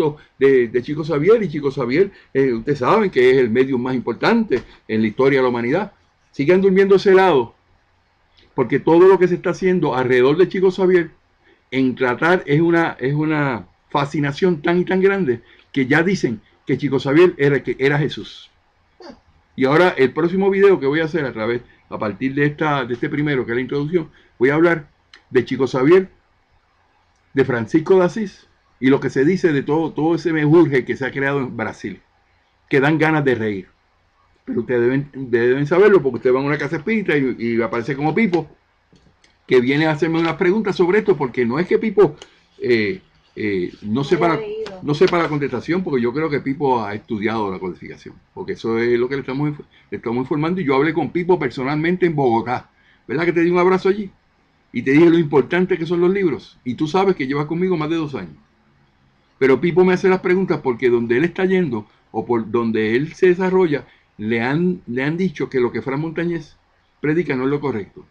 Chico Xavier, y Chico Xavier, ustedes saben que es el medio más importante en la historia de la humanidad. Sigan durmiendo ese lado, porque todo lo que se está haciendo alrededor de Chico Xavier en tratar es una fascinación tan y tan grande que ya dicen que Chico Xavier era Jesús. Y ahora el próximo video que voy a hacer a partir de este primero, que es la introducción, voy a hablar de Chico Xavier, de Francisco de Asís, y lo que se dice de todo ese mejurje que se ha creado en Brasil, que dan ganas de reír. Pero ustedes deben saberlo, porque ustedes van a una casa espírita y aparece como Pipo, que viene a hacerme unas preguntas sobre esto, porque no es que Pipo no sepa la contestación, porque yo creo que Pipo ha estudiado la codificación, porque eso es lo que le estamos informando. Y yo hablé con Pipo personalmente en Bogotá, ¿verdad que te di un abrazo allí? Y te dije lo importante que son los libros, y tú sabes que llevas conmigo más de 2 años. Pero Pipo me hace las preguntas porque donde él está yendo, o por donde él se desarrolla, le han dicho que lo que Fran Montañez predica no es lo correcto,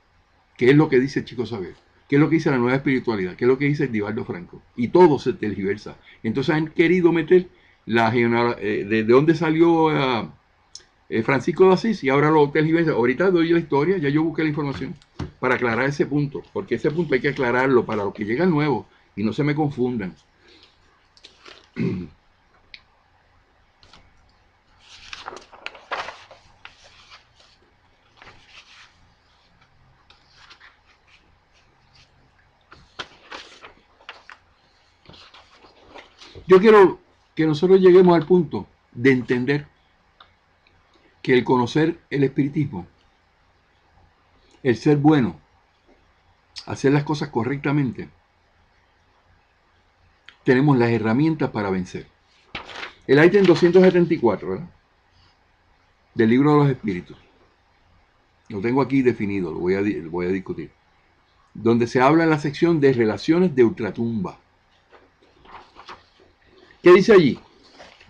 que es lo que dice Chico Xavier, qué es lo que dice la nueva espiritualidad, qué es lo que dice Divaldo Franco, y todo se tergiversa. Entonces han querido meter de dónde salió Francisco de Asís, y ahora lo tergiversa. Ahorita doy la historia, ya yo busqué la información para aclarar ese punto, porque ese punto hay que aclararlo para los que llegan nuevos y no se me confundan. Yo quiero que nosotros lleguemos al punto de entender que el conocer el espiritismo, el ser bueno, hacer las cosas correctamente, tenemos las herramientas para vencer. El ítem 274, ¿verdad?, del libro de los espíritus, lo tengo aquí definido, lo voy a discutir, donde se habla en la sección de relaciones de ultratumba. ¿Qué dice allí?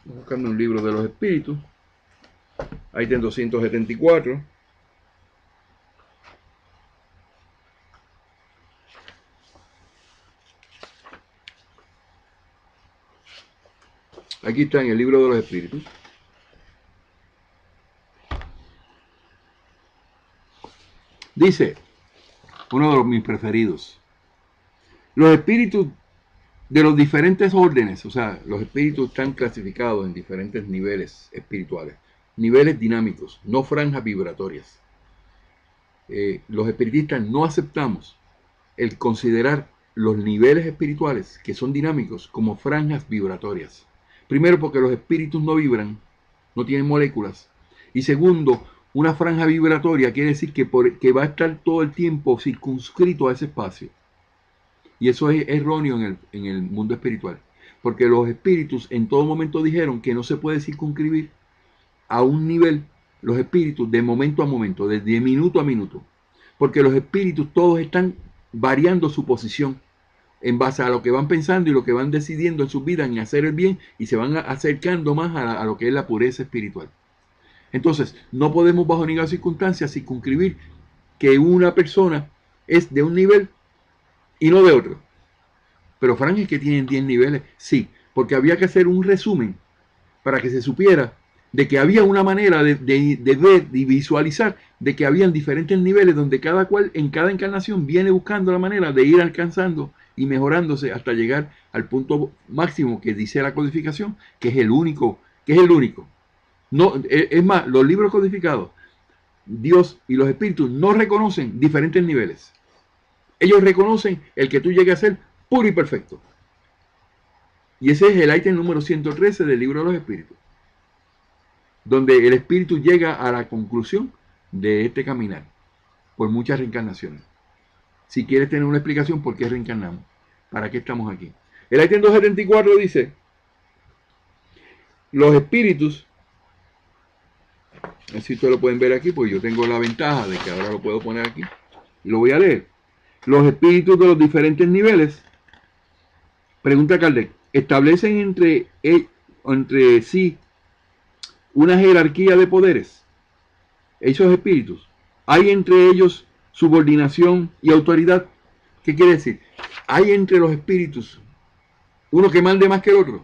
Voy buscando un libro de los espíritus. Ítem 274. Aquí está en el libro de los espíritus. Dice, uno de mis preferidos, los espíritus de los diferentes órdenes, o sea, los espíritus están clasificados en diferentes niveles espirituales, niveles dinámicos, no franjas vibratorias. Los espiritistas no aceptamos el considerar los niveles espirituales que son dinámicos como franjas vibratorias. Primero, porque los espíritus no vibran, no tienen moléculas. Y segundo, una franja vibratoria quiere decir que va a estar todo el tiempo circunscrito a ese espacio. Y eso es erróneo en el mundo espiritual. Porque los espíritus en todo momento dijeron que no se puede circunscribir a un nivel los espíritus de momento a momento, de minuto a minuto. Porque los espíritus todos están variando su posición en base a lo que van pensando y lo que van decidiendo en sus vidas en hacer el bien, y se van acercando más a lo que es la pureza espiritual. Entonces, no podemos bajo ninguna circunstancia circunscribir que una persona es de un nivel y no de otro. Pero Frank, es que tienen 10 niveles. Sí, porque había que hacer un resumen para que se supiera de que había una manera de ver y visualizar de que habían diferentes niveles donde cada cual en cada encarnación viene buscando la manera de ir alcanzando y mejorándose hasta llegar al punto máximo que dice la codificación, que es el único, No, es más, los libros codificados, Dios y los espíritus no reconocen diferentes niveles. Ellos reconocen el que tú llegues a ser puro y perfecto. Y ese es el ítem número 113 del libro de los espíritus, donde el espíritu llega a la conclusión de este caminar por muchas reencarnaciones. Si quieres tener una explicación por qué reencarnamos, para qué estamos aquí. El ítem 274 dice, los espíritus, así ustedes lo pueden ver aquí, porque yo tengo la ventaja de que ahora lo puedo poner aquí, y lo voy a leer. Los espíritus de los diferentes niveles, pregunta Kardec, establecen entre sí una jerarquía de poderes. Esos espíritus, ¿hay entre ellos subordinación y autoridad? ¿Qué quiere decir? ¿Hay entre los espíritus uno que mande más que el otro?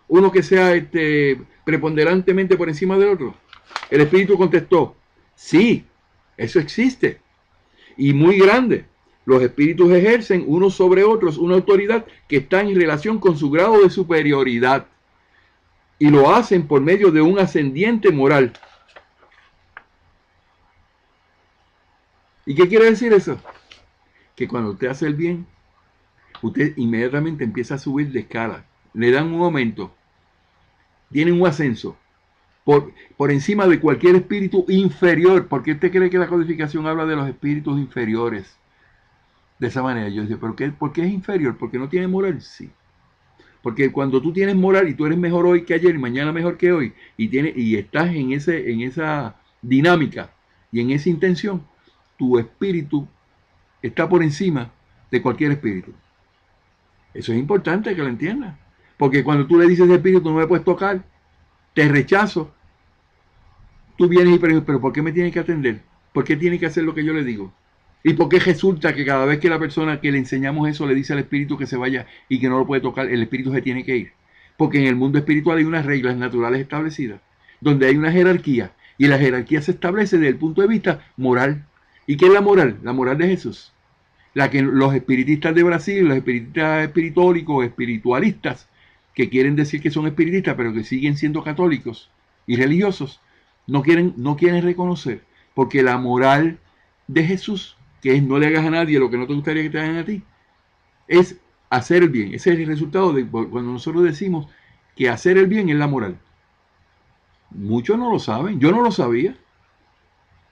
¿Uno que sea preponderantemente por encima del otro? El espíritu contestó, sí, eso existe, y muy grande. Los espíritus ejercen unos sobre otros una autoridad que está en relación con su grado de superioridad, y lo hacen por medio de un ascendiente moral. ¿Y qué quiere decir eso? Que cuando usted hace el bien, usted inmediatamente empieza a subir de escala, le dan un aumento, tienen un ascenso por encima de cualquier espíritu inferior. ¿Por qué usted cree que la codificación habla de los espíritus inferiores de esa manera? Yo decía, ¿pero por qué es inferior? ¿Porque no tiene moral? Sí. Porque cuando tú tienes moral y tú eres mejor hoy que ayer y mañana mejor que hoy, y estás en esa dinámica y en esa intención, tu espíritu está por encima de cualquier espíritu. Eso es importante que lo entiendas. Porque cuando tú le dices al espíritu, no me puedes tocar, te rechazo, tú vienes y preguntas, pero ¿por qué me tiene que atender? ¿Por qué tiene que hacer lo que yo le digo? ¿Y por qué resulta que cada vez que la persona que le enseñamos eso le dice al espíritu que se vaya y que no lo puede tocar, el espíritu se tiene que ir? Porque en el mundo espiritual hay unas reglas naturales establecidas, donde hay una jerarquía, y la jerarquía se establece desde el punto de vista moral. ¿Y qué es la moral? La moral de Jesús. La que los espiritistas de Brasil, los espiritistas espiritólicos, espiritualistas, que quieren decir que son espiritistas, pero que siguen siendo católicos y religiosos, no quieren reconocer, porque la moral de Jesús, que es no le hagas a nadie lo que no te gustaría que te hagan a ti, es hacer el bien. Ese es el resultado de cuando nosotros decimos que hacer el bien es la moral. Muchos no lo saben, yo no lo sabía,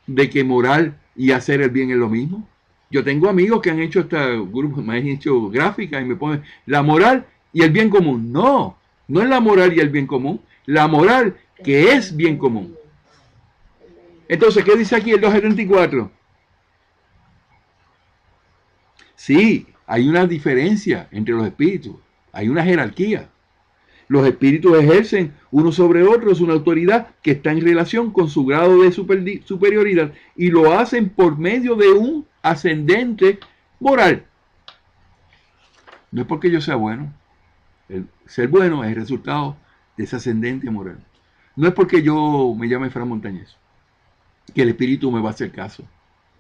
de que moral y hacer el bien es lo mismo. Yo tengo amigos que han hecho grupos, me han hecho gráficas y me ponen la moral y el bien común. No es la moral y el bien común, la moral que es bien común. Entonces, ¿qué dice aquí el 274? Sí, hay una diferencia entre los espíritus, hay una jerarquía. Los espíritus ejercen unos sobre otros una autoridad que está en relación con su grado de superioridad, y lo hacen por medio de un ascendente moral. No es porque yo sea bueno, El ser bueno es el resultado de ese ascendente moral. No es porque yo me llame Fran Montañez que el espíritu me va a hacer caso.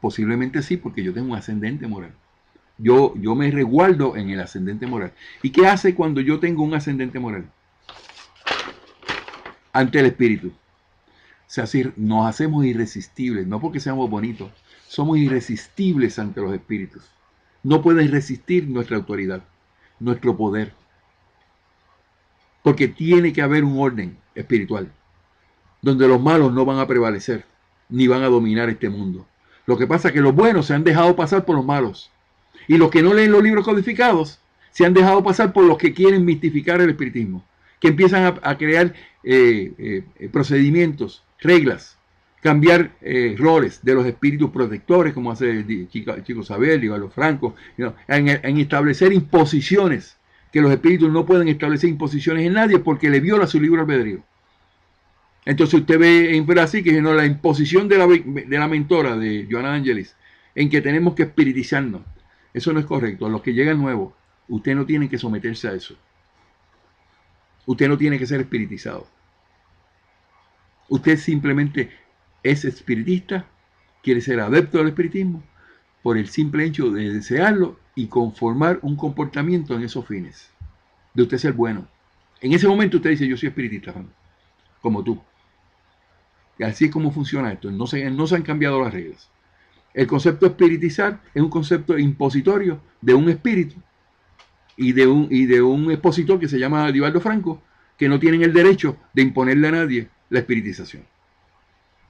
Posiblemente sí, porque yo tengo un ascendente moral. Yo me resguardo en el ascendente moral. ¿Y qué hace cuando yo tengo un ascendente moral? Ante el espíritu. O sea, si nos hacemos irresistibles, no porque seamos bonitos, somos irresistibles ante los espíritus. No pueden resistir nuestra autoridad, nuestro poder. Porque tiene que haber un orden espiritual, donde los malos no van a prevalecer, ni van a dominar este mundo. Lo que pasa es que los buenos se han dejado pasar por los malos. Y los que no leen los libros codificados se han dejado pasar por los que quieren mistificar el espiritismo, que empiezan a crear procedimientos, reglas, cambiar roles de los espíritus protectores, como hace Chico Xavier, Divaldo Franco, en establecer imposiciones, que los espíritus no pueden establecer imposiciones en nadie porque le viola su libre albedrío. Entonces usted ve en Brasil que la imposición de la mentora de Joana Angelis, en que tenemos que espiritizarnos. Eso no es correcto. A los que llegan nuevos, usted no tiene que someterse a eso. Usted no tiene que ser espiritizado. Usted simplemente es espiritista, quiere ser adepto al espiritismo, por el simple hecho de desearlo y conformar un comportamiento en esos fines. De usted ser bueno. En ese momento usted dice, yo soy espiritista, como tú. Y así es como funciona esto. No se han cambiado las reglas. El concepto de espiritizar es un concepto impositorio de un espíritu y de un expositor que se llama Divaldo Franco, que no tienen el derecho de imponerle a nadie la espiritización.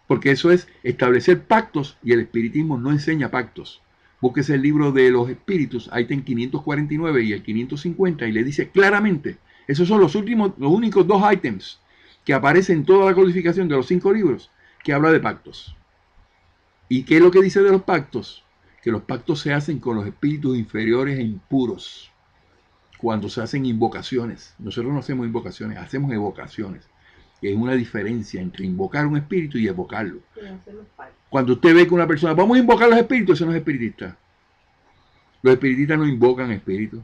Porque eso es establecer pactos, y el espiritismo no enseña pactos. Búsquese el libro de los espíritus, ahí está en 549 y el 550, y le dice claramente, esos son los únicos dos ítems que aparecen en toda la codificación de los 5 libros, que habla de pactos. ¿Y qué es lo que dice de los pactos? Que los pactos se hacen con los espíritus inferiores e impuros. Cuando se hacen invocaciones. Nosotros no hacemos invocaciones, hacemos evocaciones. Y hay una diferencia entre invocar un espíritu y evocarlo. Cuando usted ve que una persona, vamos a invocar los espíritus, eso no es espiritista. Los espiritistas no invocan espíritus.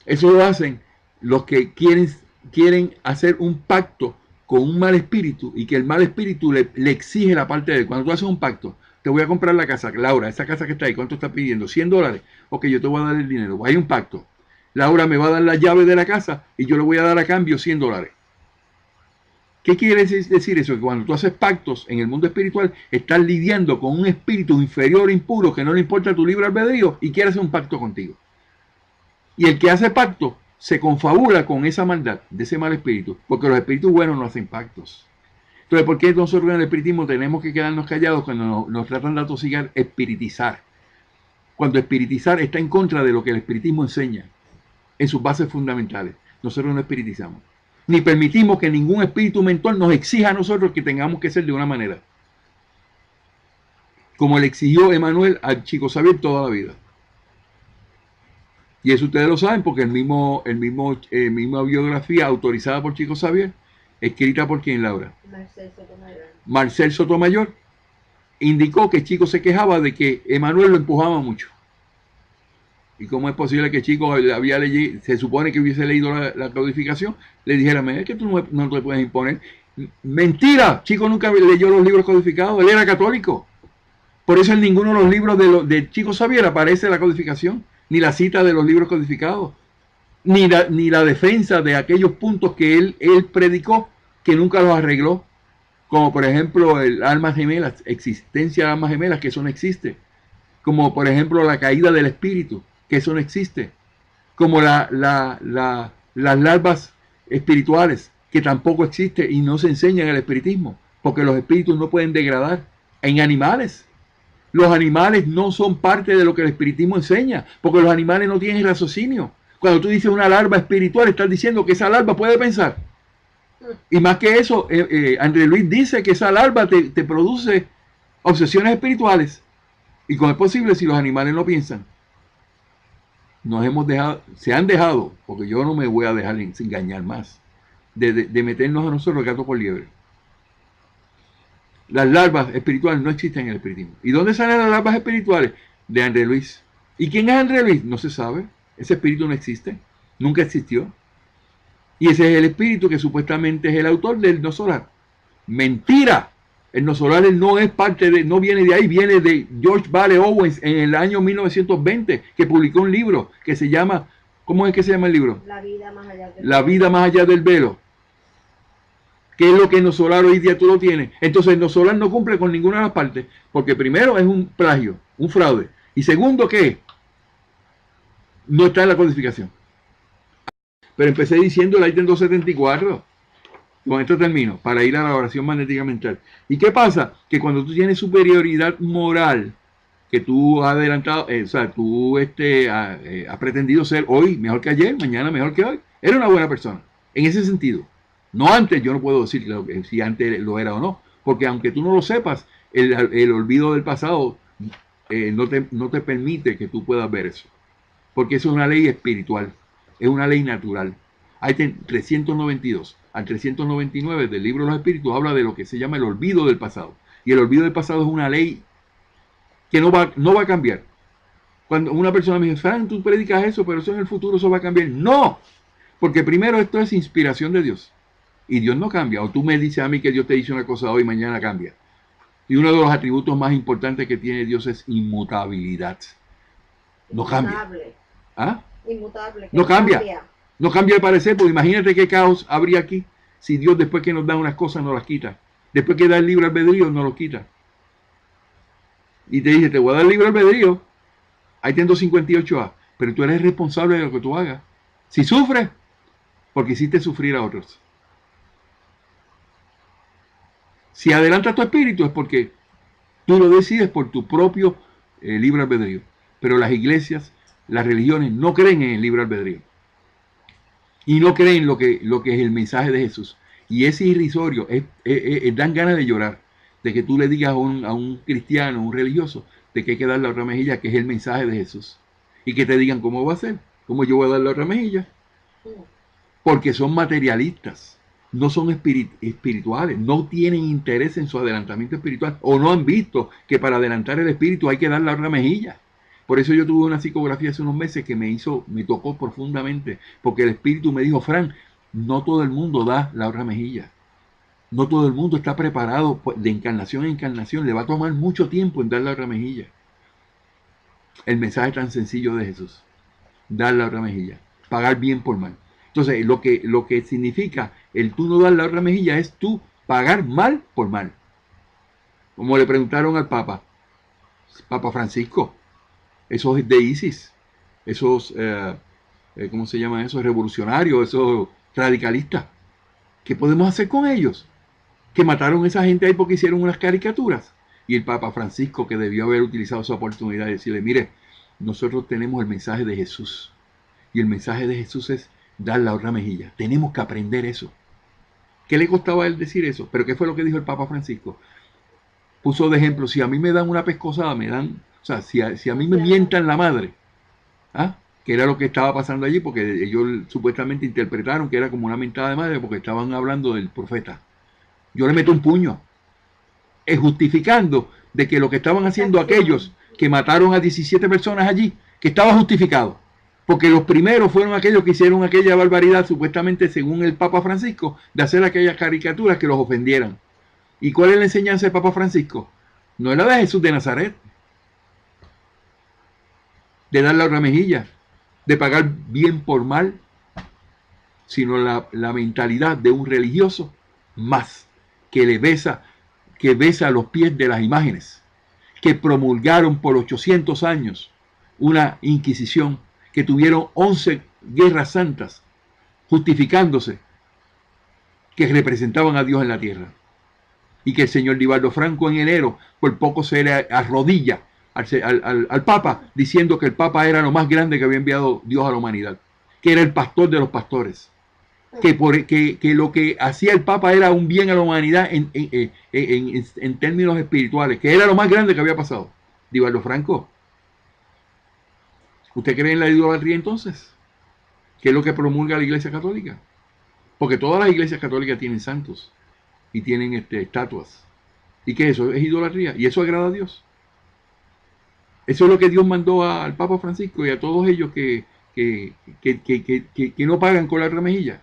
Eso lo hacen los que quieren hacer un pacto con un mal espíritu, y que el mal espíritu le exige la parte de él. Cuando tú haces un pacto, te voy a comprar la casa, Laura, esa casa que está ahí, ¿cuánto está pidiendo? $100. Ok, yo te voy a dar el dinero. Hay un pacto. Laura me va a dar la llave de la casa y yo le voy a dar a cambio $100. ¿Qué quiere decir eso? Que cuando tú haces pactos en el mundo espiritual, estás lidiando con un espíritu inferior, impuro, que no le importa tu libre albedrío y quiere hacer un pacto contigo. Y el que hace pacto se confabula con esa maldad, de ese mal espíritu, porque los espíritus buenos no hacen pactos. Entonces, ¿por qué nosotros en el espiritismo tenemos que quedarnos callados cuando nos tratan de atosigar? Espiritizar. Cuando espiritizar está en contra de lo que el espiritismo enseña en sus bases fundamentales. Nosotros no espiritizamos. Ni permitimos que ningún espíritu mentor nos exija a nosotros que tengamos que ser de una manera. Como le exigió Emanuel al Chico Xavier toda la vida. Y eso ustedes lo saben porque misma biografía autorizada por Chico Xavier, escrita por quién, Laura? Marcel Sotomayor, indicó que Chico se quejaba de que Emanuel lo empujaba mucho. ¿Y cómo es posible que Chico había leído, se supone que hubiese leído la codificación, le dijera, es que tú no te puedes imponer? Mentira, Chico nunca leyó los libros codificados, él era católico. Por eso en ninguno de los libros de Chico Xavier aparece la codificación, ni la cita de los libros codificados, ni la defensa de aquellos puntos que él predicó, que nunca los arregló, como por ejemplo el almas gemelas, existencia de almas gemelas, que eso no existe, como por ejemplo la caída del espíritu, que eso no existe, como las larvas espirituales, que tampoco existe y no se enseña en el espiritismo, porque los espíritus no pueden degradar en animales. Los animales no son parte de lo que el espiritismo enseña, porque los animales no tienen raciocinio. Cuando tú dices una larva espiritual, estás diciendo que esa larva puede pensar. Y más que eso, André Luis dice que esa larva te produce obsesiones espirituales. ¿Y cómo es posible si los animales no piensan? Se han dejado, porque yo no me voy a dejar engañar más, de meternos a nosotros el gato por liebre. Las larvas espirituales no existen en el espiritismo. ¿Y dónde salen las larvas espirituales? De André Luis. ¿Y quién es André Luis? No se sabe. Ese espíritu no existe. Nunca existió. Y ese es el espíritu que supuestamente es el autor del no solar. Mentira. El no solar no es parte de, no viene de ahí, viene de George Vale Owens en el año 1920, que publicó un libro que se llama, ¿cómo es que se llama el libro? La vida más allá del La vida más allá del velo. ¿Qué es lo que el no solar hoy día tú lo tienes? Entonces el no solar no cumple con ninguna de las partes, porque primero es un plagio, un fraude. Y segundo, ¿qué? No está en la codificación. Pero empecé diciendo el ítem 274. Con esto termino, para ir a la oración magnética mental. ¿Y qué pasa? Que cuando tú tienes superioridad moral, que tú has adelantado, o sea, tú has pretendido ser hoy mejor que ayer, mañana mejor que hoy, eres una buena persona. En ese sentido. No antes, yo no puedo decir si antes lo era o no. Porque aunque tú no lo sepas, el olvido del pasado no te permite que tú puedas ver eso. Porque eso es una ley espiritual. Es una ley natural. Hay 392 al 399 del libro de los espíritus habla de lo que se llama el olvido del pasado. Y el olvido del pasado es una ley que no va a cambiar. Cuando una persona me dice, Fran, tú predicas eso, pero eso en el futuro eso va a cambiar. No, porque primero esto es inspiración de Dios. Y Dios no cambia. O tú me dices a mí que Dios te dice una cosa hoy y mañana cambia. Y uno de los atributos más importantes que tiene Dios es inmutabilidad. No cambia. ¿Ah? Inmutable. No cambia. No cambia de parecer, porque imagínate qué caos habría aquí si Dios después que nos da unas cosas nos las quita. Después que da el libre albedrío nos lo quita. Y te dice, te voy a dar libre albedrío. Ahí tengo 58A. Pero tú eres responsable de lo que tú hagas. Si sufres, porque hiciste sufrir a otros. Si adelantas tu espíritu es porque tú lo decides por tu propio libre albedrío. Pero las iglesias, las religiones no creen en el libre albedrío. Y no creen lo que es el mensaje de Jesús. Y ese irrisorio, dan ganas de llorar. De que tú le digas a un cristiano, a un religioso, de que hay que dar la otra mejilla, que es el mensaje de Jesús. Y que te digan, ¿cómo va a ser? ¿Cómo yo voy a dar la otra mejilla? Porque son materialistas. No son espirituales. No tienen interés en su adelantamiento espiritual. O no han visto que para adelantar el espíritu hay que dar la otra mejilla. Por eso yo tuve una psicografía hace unos meses que me tocó profundamente, porque el espíritu me dijo, Fran, no todo el mundo da la otra mejilla. No todo el mundo está preparado de encarnación en encarnación. Le va a tomar mucho tiempo en dar la otra mejilla. El mensaje tan sencillo de Jesús. Dar la otra mejilla. Pagar bien por mal. Entonces, lo que significa el tú no dar la otra mejilla es tú pagar mal por mal. Como le preguntaron al Papa Francisco. Esos de ISIS, esos, ¿cómo se llama eso? Revolucionarios, esos radicalistas. ¿Qué podemos hacer con ellos? Que mataron a esa gente ahí porque hicieron unas caricaturas. Y el Papa Francisco, que debió haber utilizado esa oportunidad de decirle, mire, nosotros tenemos el mensaje de Jesús. Y el mensaje de Jesús es dar la otra mejilla. Tenemos que aprender eso. ¿Qué le costaba a él decir eso? Pero ¿qué fue lo que dijo el Papa Francisco? Puso de ejemplo, si a mí me dan una pescosada, me dan... O sea, si a mí me mientan la madre, ¿ah? Que era lo que estaba pasando allí, porque ellos supuestamente interpretaron que era como una mentada de madre, porque estaban hablando del profeta. Yo le meto un puño, justificando de que lo que estaban haciendo aquellos que mataron a 17 personas allí, que estaba justificado. Porque los primeros fueron aquellos que hicieron aquella barbaridad, supuestamente según el Papa Francisco, de hacer aquellas caricaturas que los ofendieran. ¿Y cuál es la enseñanza del Papa Francisco? No es la de Jesús de Nazaret, de dar la otra mejilla, de pagar bien por mal, sino la mentalidad de un religioso más que besa los pies de las imágenes, que promulgaron por 800 años una inquisición, que tuvieron 11 guerras santas, justificándose que representaban a Dios en la tierra. Y que el señor Libaldo Franco en enero por poco se le arrodilla al Papa, diciendo que el Papa era lo más grande que había enviado Dios a la humanidad, que era el pastor de los pastores, que lo que hacía el Papa era un bien a la humanidad en términos espirituales, que era lo más grande que había pasado. Libaldo Franco, ¿usted cree en la idolatría entonces? ¿Qué es lo que promulga la Iglesia Católica? Porque todas las iglesias católicas tienen santos y tienen estatuas. ¿Y qué es eso? Es idolatría. ¿Y eso agrada a Dios? Eso es lo que Dios mandó al Papa Francisco y a todos ellos que que no pagan con la otra mejilla,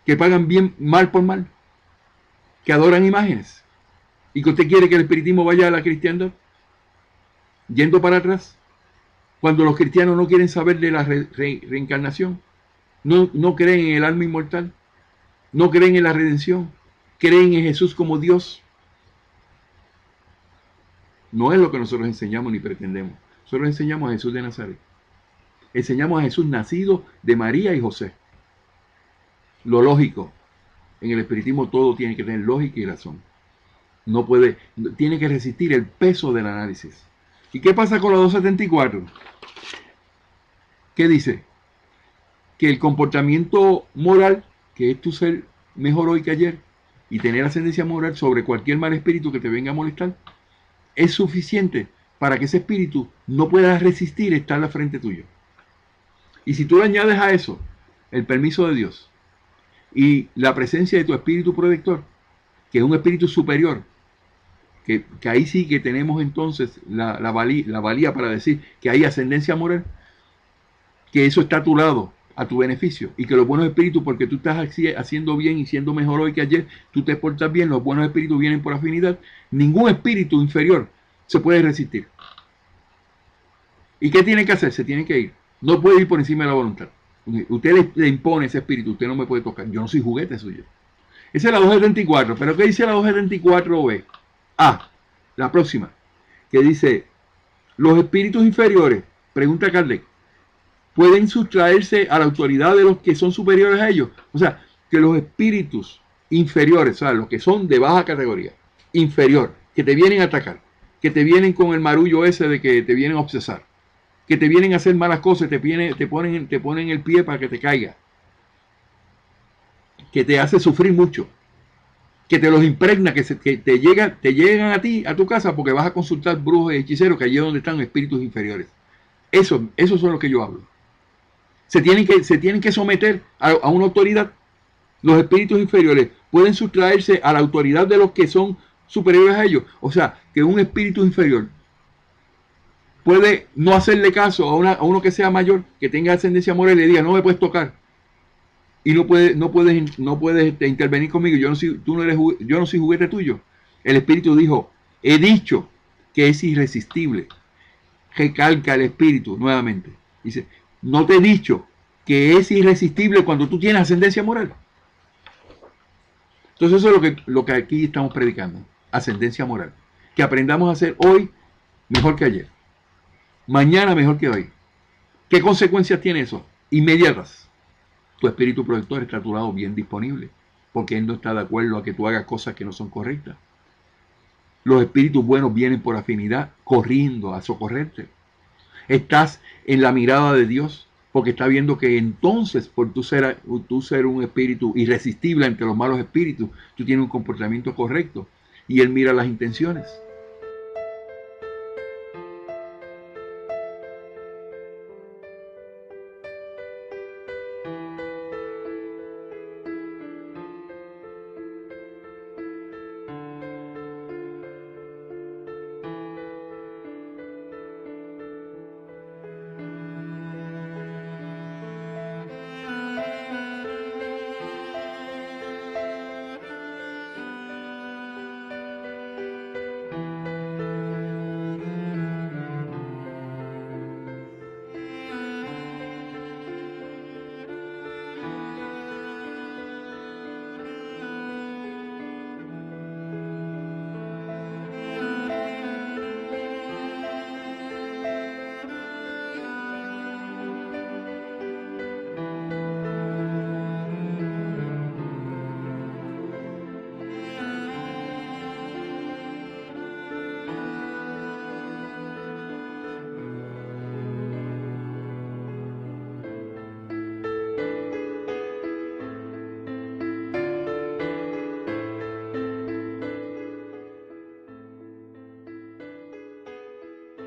que pagan bien mal por mal, que adoran imágenes, y que usted quiere que el espiritismo vaya a la cristiandad, yendo para atrás, cuando los cristianos no quieren saber de la reencarnación, no creen en el alma inmortal, no creen en la redención, creen en Jesús como Dios. No es lo que nosotros enseñamos ni pretendemos. Nosotros enseñamos a Jesús de Nazaret. Enseñamos a Jesús nacido de María y José. Lo lógico. En el espiritismo todo tiene que tener lógica y razón. No puede, tiene que resistir el peso del análisis. ¿Y qué pasa con la 274? ¿Qué dice? Que el comportamiento moral, que es tu ser mejor hoy que ayer, y tener ascendencia moral sobre cualquier mal espíritu que te venga a molestar, es suficiente para que ese espíritu no pueda resistir estar al frente tuyo. Y si tú le añades a eso el permiso de Dios y la presencia de tu espíritu protector, que es un espíritu superior, que ahí sí que tenemos entonces la valía para decir que hay ascendencia moral, que eso está a tu lado, a tu beneficio, y que los buenos espíritus, porque tú estás haciendo bien y siendo mejor hoy que ayer, tú te portas bien, los buenos espíritus vienen por afinidad, ningún espíritu inferior se puede resistir. ¿Y qué tiene que hacer? Se tiene que ir. No puede ir por encima de la voluntad. Usted le impone ese espíritu, usted no me puede tocar, yo no soy juguete suyo. Esa es la 274, pero ¿qué dice la 274b? La próxima, que dice, los espíritus inferiores, pregunta Kardec, pueden sustraerse a la autoridad de los que son superiores a ellos. O sea, que los espíritus inferiores, o sea, los que son de baja categoría, inferior, que te vienen a atacar, que te vienen con el marullo ese de que te vienen a obsesar, que te vienen a hacer malas cosas, te ponen el pie para que te caiga, que te hace sufrir mucho, que te los impregna, que te llegan a ti, a tu casa, porque vas a consultar brujos y hechiceros, que allí es donde están espíritus inferiores. Esos son los que yo hablo. Se tienen que someter a una autoridad. Los espíritus inferiores pueden sustraerse a la autoridad de los que son superiores a ellos. O sea, que un espíritu inferior puede no hacerle caso a uno que sea mayor, que tenga ascendencia moral, y le diga, no me puedes tocar. Y no puedes intervenir conmigo. Yo no soy juguete tuyo. El espíritu dijo, he dicho que es irresistible. Recalca el espíritu nuevamente. Dice, no te he dicho que es irresistible cuando tú tienes ascendencia moral. Entonces eso es lo que aquí estamos predicando. Ascendencia moral. Que aprendamos a hacer hoy mejor que ayer. Mañana mejor que hoy. ¿Qué consecuencias tiene eso? Inmediatas. Tu espíritu protector está a tu lado bien disponible, porque él no está de acuerdo a que tú hagas cosas que no son correctas. Los espíritus buenos vienen por afinidad, corriendo a socorrerte. Estás en la mirada de Dios, porque está viendo que entonces, por tú ser un espíritu irresistible ante los malos espíritus, tú tienes un comportamiento correcto, y él mira las intenciones.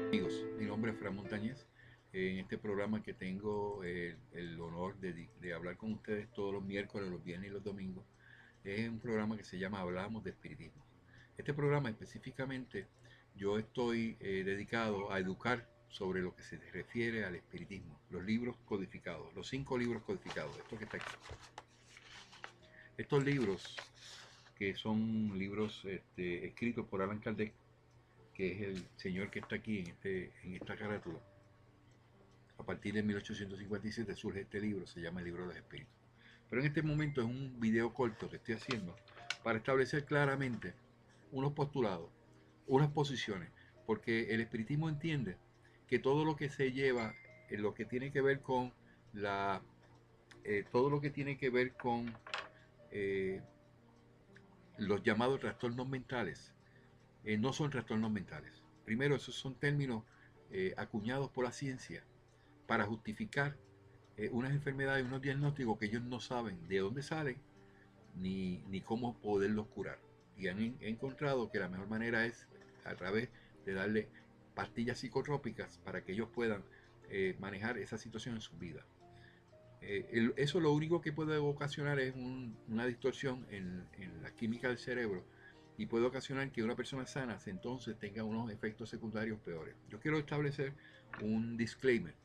Amigos, mi nombre es Fran Montañez. En este programa que tengo el honor de hablar con ustedes todos los miércoles, los viernes y los domingos, es un programa que se llama Hablamos de Espiritismo. Este programa específicamente yo estoy dedicado a educar sobre lo que se refiere al espiritismo, los libros codificados, los 5 libros codificados, esto que está aquí. Estos libros, que son libros escritos por Allan Kardec, que es el señor que está aquí en esta carátula. A partir de 1857 surge este libro, se llama el Libro de los Espíritus. Pero en este momento es un video corto que estoy haciendo para establecer claramente unos postulados, unas posiciones, porque el espiritismo entiende que todo lo que se lleva, lo que tiene que ver con todo lo que tiene que ver con los llamados trastornos mentales, no son trastornos mentales. Primero, esos son términos acuñados por la ciencia para justificar unas enfermedades, unos diagnósticos que ellos no saben de dónde salen ni cómo poderlos curar. Y han encontrado que la mejor manera es a través de darle pastillas psicotrópicas para que ellos puedan manejar esa situación en su vida. Eso lo único que puede ocasionar es una distorsión en la química del cerebro y puede ocasionar que una persona sana entonces tenga unos efectos secundarios peores. Yo quiero establecer un disclaimer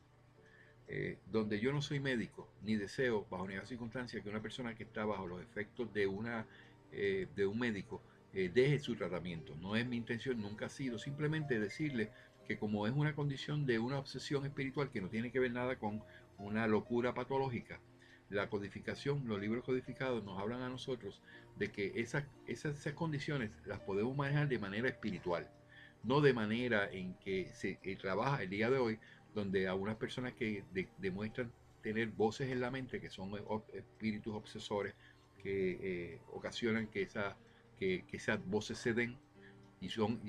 donde yo no soy médico ni deseo bajo ninguna circunstancia que una persona que está bajo los efectos de un médico deje su tratamiento. No es mi intención, nunca ha sido, simplemente decirle que como es una condición de una obsesión espiritual que no tiene que ver nada con una locura patológica, la codificación, los libros codificados nos hablan a nosotros de que esas condiciones las podemos manejar de manera espiritual, no de manera en que se trabaja el día de hoy, donde algunas personas que demuestran tener voces en la mente, que son espíritus obsesores, que ocasionan que esas voces se den, y son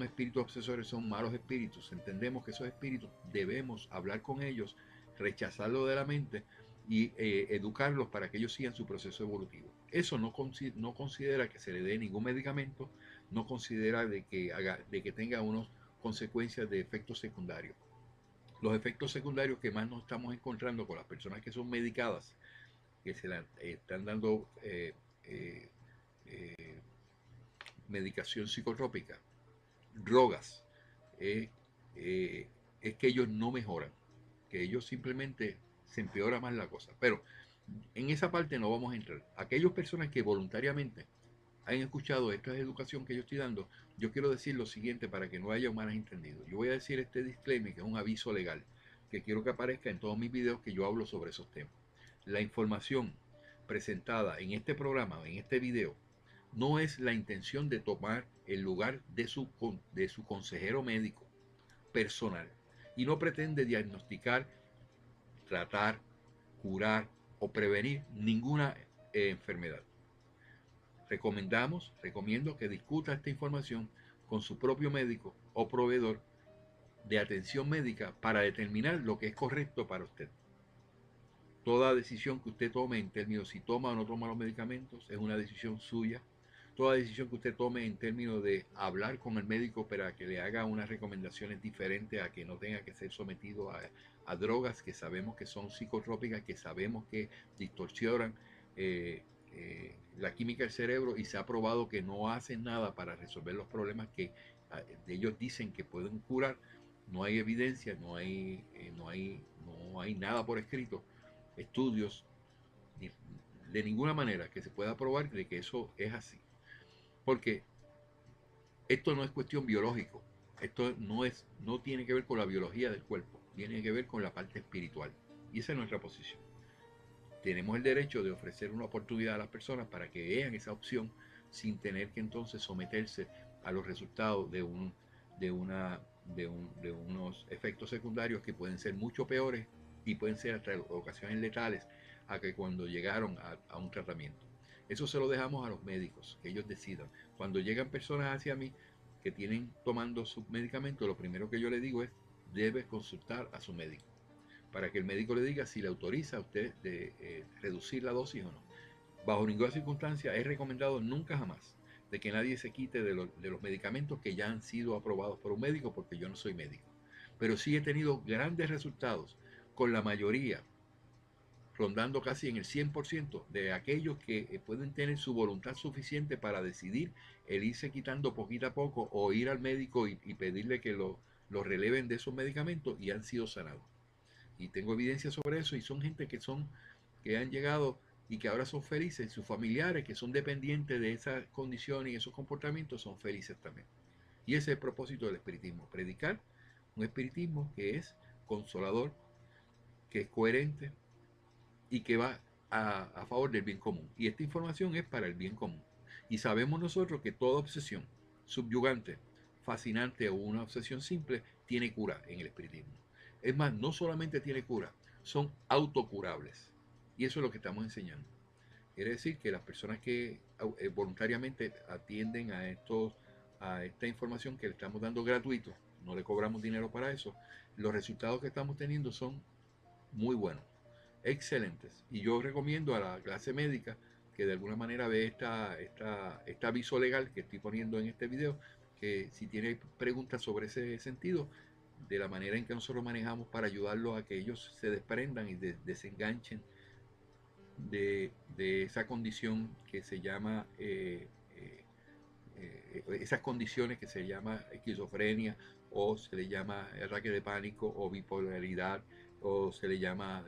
espíritus obsesores, son malos espíritus. Entendemos que esos espíritus debemos hablar con ellos, rechazarlos de la mente y educarlos para que ellos sigan su proceso evolutivo. Eso no considera que se le dé ningún medicamento, no considera de que tenga unas consecuencias de efectos secundarios. Los efectos secundarios que más nos estamos encontrando con las personas que son medicadas, que se la están dando medicación psicotrópica, drogas, es que ellos no mejoran, que ellos simplemente se empeora más la cosa. Pero en esa parte no vamos a entrar. Aquellas personas que voluntariamente han escuchado esta educación que yo estoy dando, yo quiero decir lo siguiente para que no haya malos entendidos. Yo voy a decir este disclaimer, que es un aviso legal, que quiero que aparezca en todos mis videos que yo hablo sobre esos temas. La información presentada en este programa, en este video, no es la intención de tomar el lugar de su consejero médico personal y no pretende diagnosticar, tratar, curar o prevenir ninguna enfermedad. Recomiendo que discuta esta información con su propio médico o proveedor de atención médica para determinar lo que es correcto para usted. Toda decisión que usted tome en términos si toma o no toma los medicamentos es una decisión suya. Toda decisión que usted tome en términos de hablar con el médico para que le haga unas recomendaciones diferentes a que no tenga que ser sometido a drogas que sabemos que son psicotrópicas, que sabemos que distorsionan la química del cerebro y se ha probado que no hacen nada para resolver los problemas que ellos dicen que pueden curar. No hay evidencia, no hay nada por escrito, estudios de ninguna manera que se pueda probar de que eso es así. Porque esto no es cuestión biológica, esto no tiene que ver con la biología del cuerpo, tiene que ver con la parte espiritual. Y esa es nuestra posición. Tenemos el derecho de ofrecer una oportunidad a las personas para que vean esa opción sin tener que entonces someterse a los resultados de unos efectos secundarios que pueden ser mucho peores y pueden ser hasta ocasiones letales a que cuando llegaron a un tratamiento. Eso se lo dejamos a los médicos, que ellos decidan. Cuando llegan personas hacia mí que tienen tomando sus medicamentos, lo primero que yo le digo es, debe consultar a su médico, para que el médico le diga si le autoriza a usted de reducir la dosis o no. Bajo ninguna circunstancia es recomendado nunca jamás de que nadie se quite de los medicamentos que ya han sido aprobados por un médico, porque yo no soy médico. Pero sí he tenido grandes resultados con la mayoría, rondando casi en el 100% de aquellos que pueden tener su voluntad suficiente para decidir el irse quitando poquito a poco o ir al médico y pedirle que los releven de esos medicamentos y han sido sanados. Y tengo evidencia sobre eso, y son gente que han llegado y que ahora son felices, sus familiares que son dependientes de esa condición y esos comportamientos son felices también. Y ese es el propósito del espiritismo, predicar un espiritismo que es consolador, que es coherente y que va a favor del bien común. Y esta información es para el bien común. Y sabemos nosotros que toda obsesión subyugante, fascinante o una obsesión simple tiene cura en el espiritismo. Es más, no solamente tiene cura, son autocurables. Y eso es lo que estamos enseñando. Quiere decir que las personas que voluntariamente atienden a esta información que le estamos dando gratuito, no le cobramos dinero para eso, los resultados que estamos teniendo son muy buenos, excelentes. Y yo recomiendo a la clase médica que de alguna manera ve este aviso legal que estoy poniendo en este video, que si tiene preguntas sobre ese sentido, de la manera en que nosotros manejamos para ayudarlos a que ellos se desprendan y desenganchen de esa condición que se llama esas condiciones que se llama esquizofrenia, o se le llama ataque de pánico, o bipolaridad, o se le llama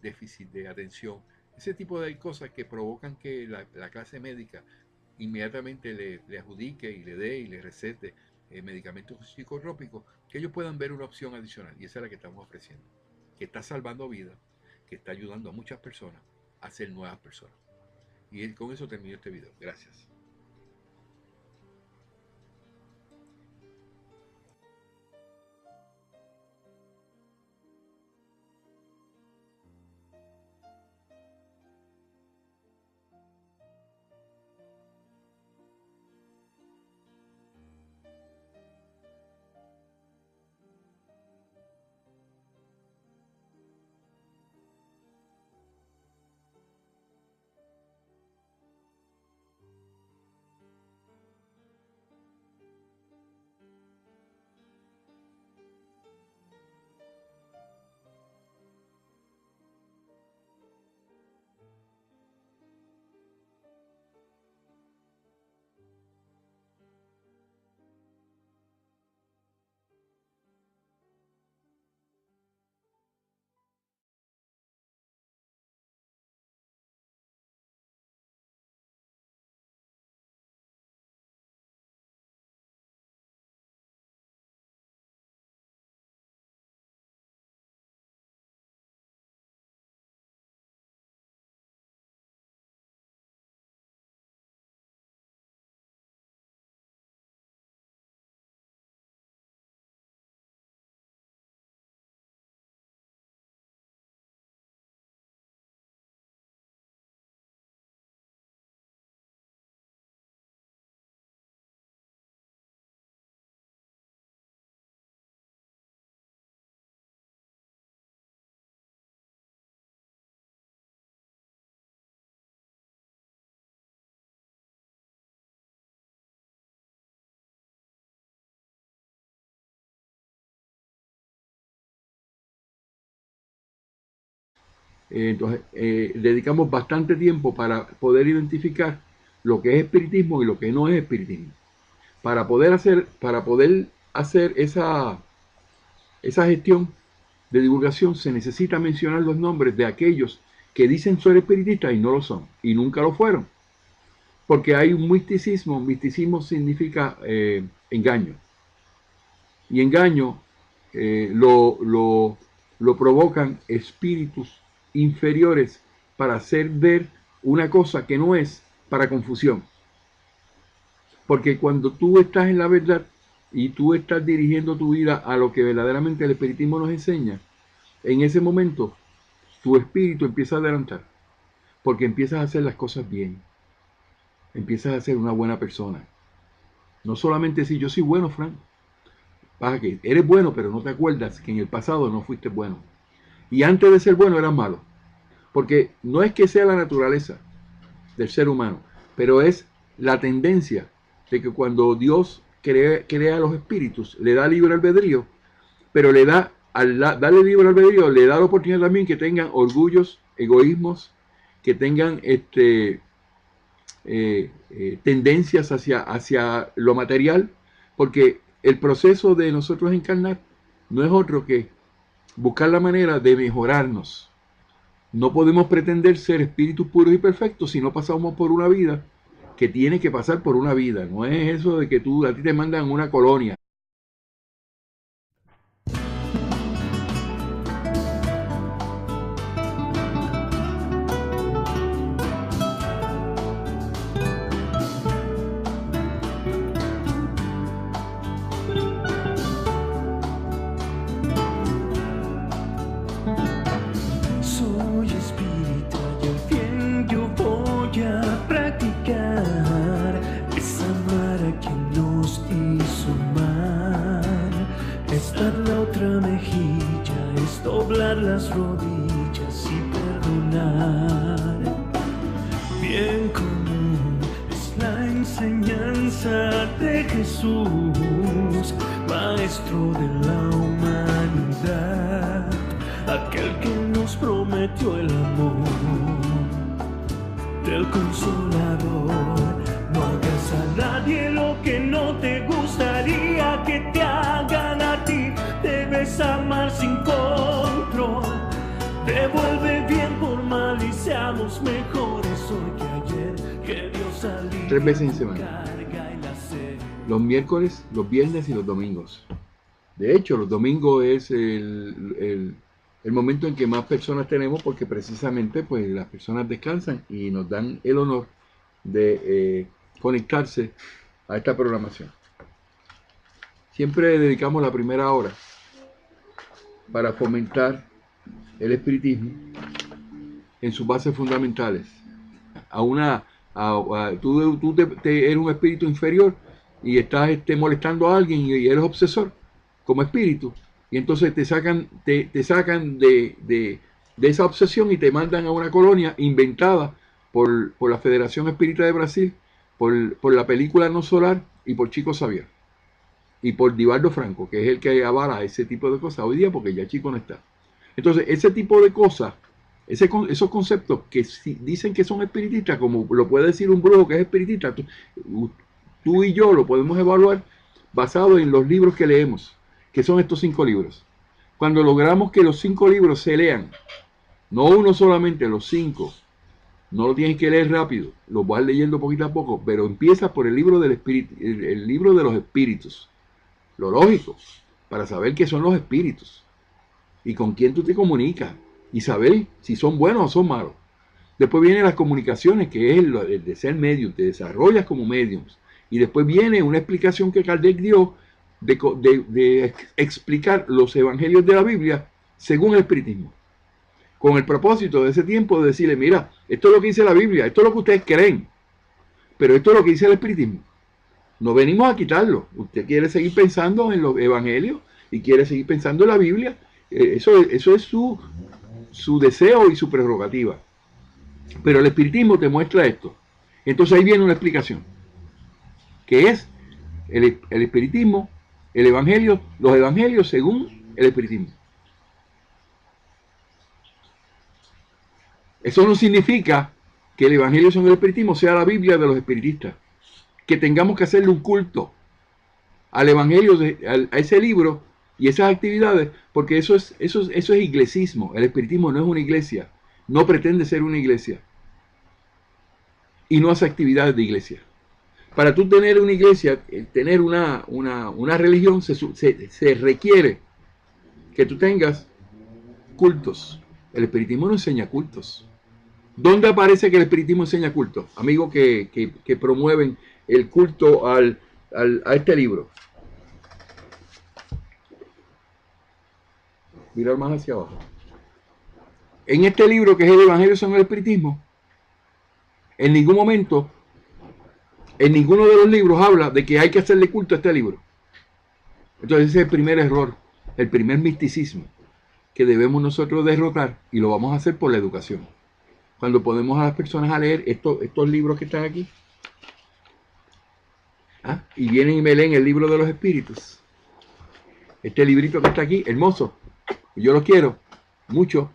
déficit de atención. Ese tipo de cosas que provocan que la clase médica inmediatamente le adjudique y le dé y le recete medicamentos psicotrópicos, que ellos puedan ver una opción adicional. Y esa es la que estamos ofreciendo, que está salvando vidas, que está ayudando a muchas personas a ser nuevas personas. Y con eso termino este video. Gracias. Entonces, dedicamos bastante tiempo para poder identificar lo que es espiritismo y lo que no es espiritismo. Para poder hacer esa gestión de divulgación se necesita mencionar los nombres de aquellos que dicen ser espiritistas y no lo son, y nunca lo fueron. Porque hay un misticismo. Misticismo significa engaño. Y engaño lo provocan espíritus inferiores para hacer ver una cosa que no es, para confusión. Porque cuando tú estás en la verdad y tú estás dirigiendo tu vida a lo que verdaderamente el espiritismo nos enseña, en ese momento tu espíritu empieza a adelantar, porque empiezas a hacer las cosas bien, empiezas a ser una buena persona. No solamente decir yo soy bueno, Frank, pasa que eres bueno, pero no te acuerdas que en el pasado no fuiste bueno. Y antes de ser bueno eras malo. Porque no es que sea la naturaleza del ser humano, pero es la tendencia de que cuando Dios crea a los espíritus, le da libre albedrío, pero le da, al darle libre albedrío, le da la oportunidad también que tengan orgullos, egoísmos, que tengan tendencias hacia lo material, porque el proceso de nosotros encarnar no es otro que buscar la manera de mejorarnos. No podemos pretender ser espíritus puros y perfectos si no pasamos por una vida que tiene que pasar por una vida. No es eso de que a ti te mandan una colonia. Soy espiritual y al fin yo voy a practicar. Es amar a quien nos hizo mal. Es dar la otra mejilla, es doblar las rodillas y perdonar. Bien común es la enseñanza de Jesús, maestro de la humanidad, aquel que nos prometió el amor del Consolador. No hagas a nadie lo que no te gustaría que te hagan a ti. Debes amar sin control. Devuelve bien por mal y seamos mejores hoy que ayer. Que Dios alivie 3 veces en semana. la carga y la sed. Los miércoles, los viernes y los domingos. De hecho, los domingos es el momento en que más personas tenemos, porque precisamente pues las personas descansan y nos dan el honor de conectarse a esta programación. Siempre dedicamos la primera hora para fomentar el espiritismo en sus bases fundamentales. Tú eres un espíritu inferior y estás molestando a alguien y eres obsesor como espíritu, y entonces te sacan de esa obsesión y te mandan a una colonia inventada por la Federación Espírita de Brasil, por la película No Solar y por Chico Xavier y por Divaldo Franco, que es el que avala ese tipo de cosas hoy día, porque ya Chico no está. Entonces ese tipo de cosas, esos conceptos que dicen que son espiritistas, como lo puede decir un brujo que es espiritista, tú y yo lo podemos evaluar basado en los libros que leemos, que son estos 5 libros. Cuando logramos que los 5 libros se lean, no uno solamente, los 5, no lo tienes que leer rápido, lo vas leyendo poquito a poco, pero empiezas por el libro del espíritu, el libro de los espíritus, lo lógico, para saber qué son los espíritus y con quién tú te comunicas y saber si son buenos o son malos. Después vienen las comunicaciones, que es el de ser medium, te desarrollas como mediums, y después viene una explicación que Kardec dio de explicar los evangelios de la Biblia según el espiritismo, con el propósito de ese tiempo de decirle, mira, esto es lo que dice la Biblia, esto es lo que ustedes creen, pero esto es lo que dice el espiritismo. No venimos a quitarlo. Usted quiere seguir pensando en los evangelios y quiere seguir pensando en la Biblia, eso es su deseo y su prerrogativa, pero el espiritismo te muestra esto. Entonces ahí viene una explicación, que es el espiritismo, el evangelio, los evangelios según el espiritismo. Eso no significa que el evangelio según el espiritismo sea la Biblia de los espiritistas, que tengamos que hacerle un culto al evangelio, a ese libro y esas actividades, porque eso es iglesismo. El espiritismo no es una iglesia, no pretende ser una iglesia y no hace actividades de iglesia. Para tú tener una iglesia, tener una religión, se requiere que tú tengas cultos. El espiritismo no enseña cultos. ¿Dónde aparece que el espiritismo enseña cultos? Amigos que promueven el culto a este libro. Mirar más hacia abajo. En este libro, que es el Evangelio según el espiritismo, en ningún momento, en ninguno de los libros habla de que hay que hacerle culto a este libro. Entonces ese es el primer error, el primer misticismo que debemos nosotros derrotar, y lo vamos a hacer por la educación. Cuando ponemos a las personas a leer estos libros que están aquí, y vienen y me leen el libro de los espíritus, este librito que está aquí, hermoso, yo lo quiero mucho,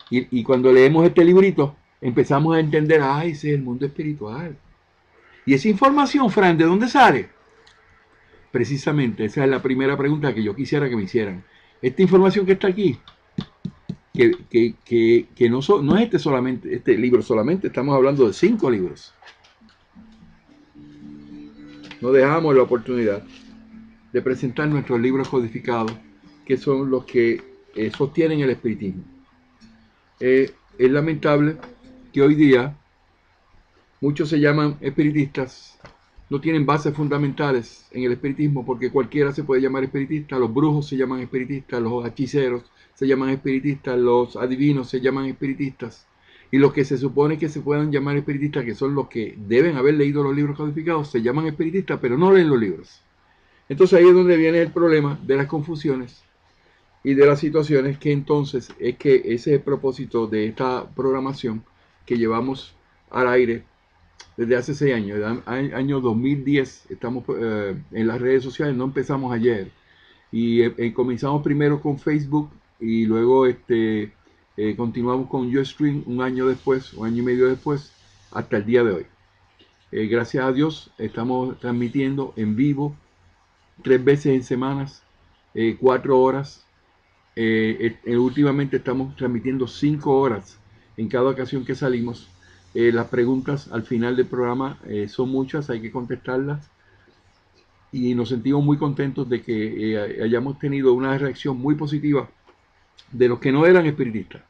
y cuando leemos este librito empezamos a entender, ese es el mundo espiritual. Y esa información, Fran, ¿de dónde sale? precisamente, esa es la primera pregunta que yo quisiera que me hicieran. Esta información que está aquí, que no es este libro solamente, estamos hablando de 5 libros. No dejamos la oportunidad de presentar nuestros libros codificados, que son los que sostienen el espiritismo. Es lamentable que hoy día muchos se llaman espiritistas, no tienen bases fundamentales en el espiritismo, porque cualquiera se puede llamar espiritista. Los brujos se llaman espiritistas, los hechiceros se llaman espiritistas, los adivinos se llaman espiritistas, y los que se supone que se puedan llamar espiritistas, que son los que deben haber leído los libros codificados, se llaman espiritistas, pero no leen los libros. Entonces ahí es donde viene el problema de las confusiones y de las situaciones, que entonces es que ese es el propósito de esta programación que llevamos al aire desde hace 6 años, año 2010, estamos en las redes sociales, no empezamos ayer, y comenzamos primero con Facebook, y luego continuamos con Ustream un año después, un año y medio después, hasta el día de hoy. Gracias a Dios estamos transmitiendo en vivo 3 veces en semanas, 4 horas. Últimamente estamos transmitiendo 5 horas en cada ocasión que salimos. Las preguntas al final del programa son muchas, hay que contestarlas, y nos sentimos muy contentos de que hayamos tenido una reacción muy positiva de los que no eran espiritistas,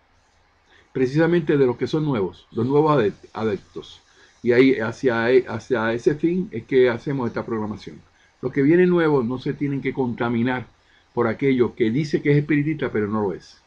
precisamente de los que son nuevos, los nuevos adeptos, y ahí hacia ese fin es que hacemos esta programación. Los que vienen nuevos no se tienen que contaminar por aquello que dice que es espiritista pero no lo es.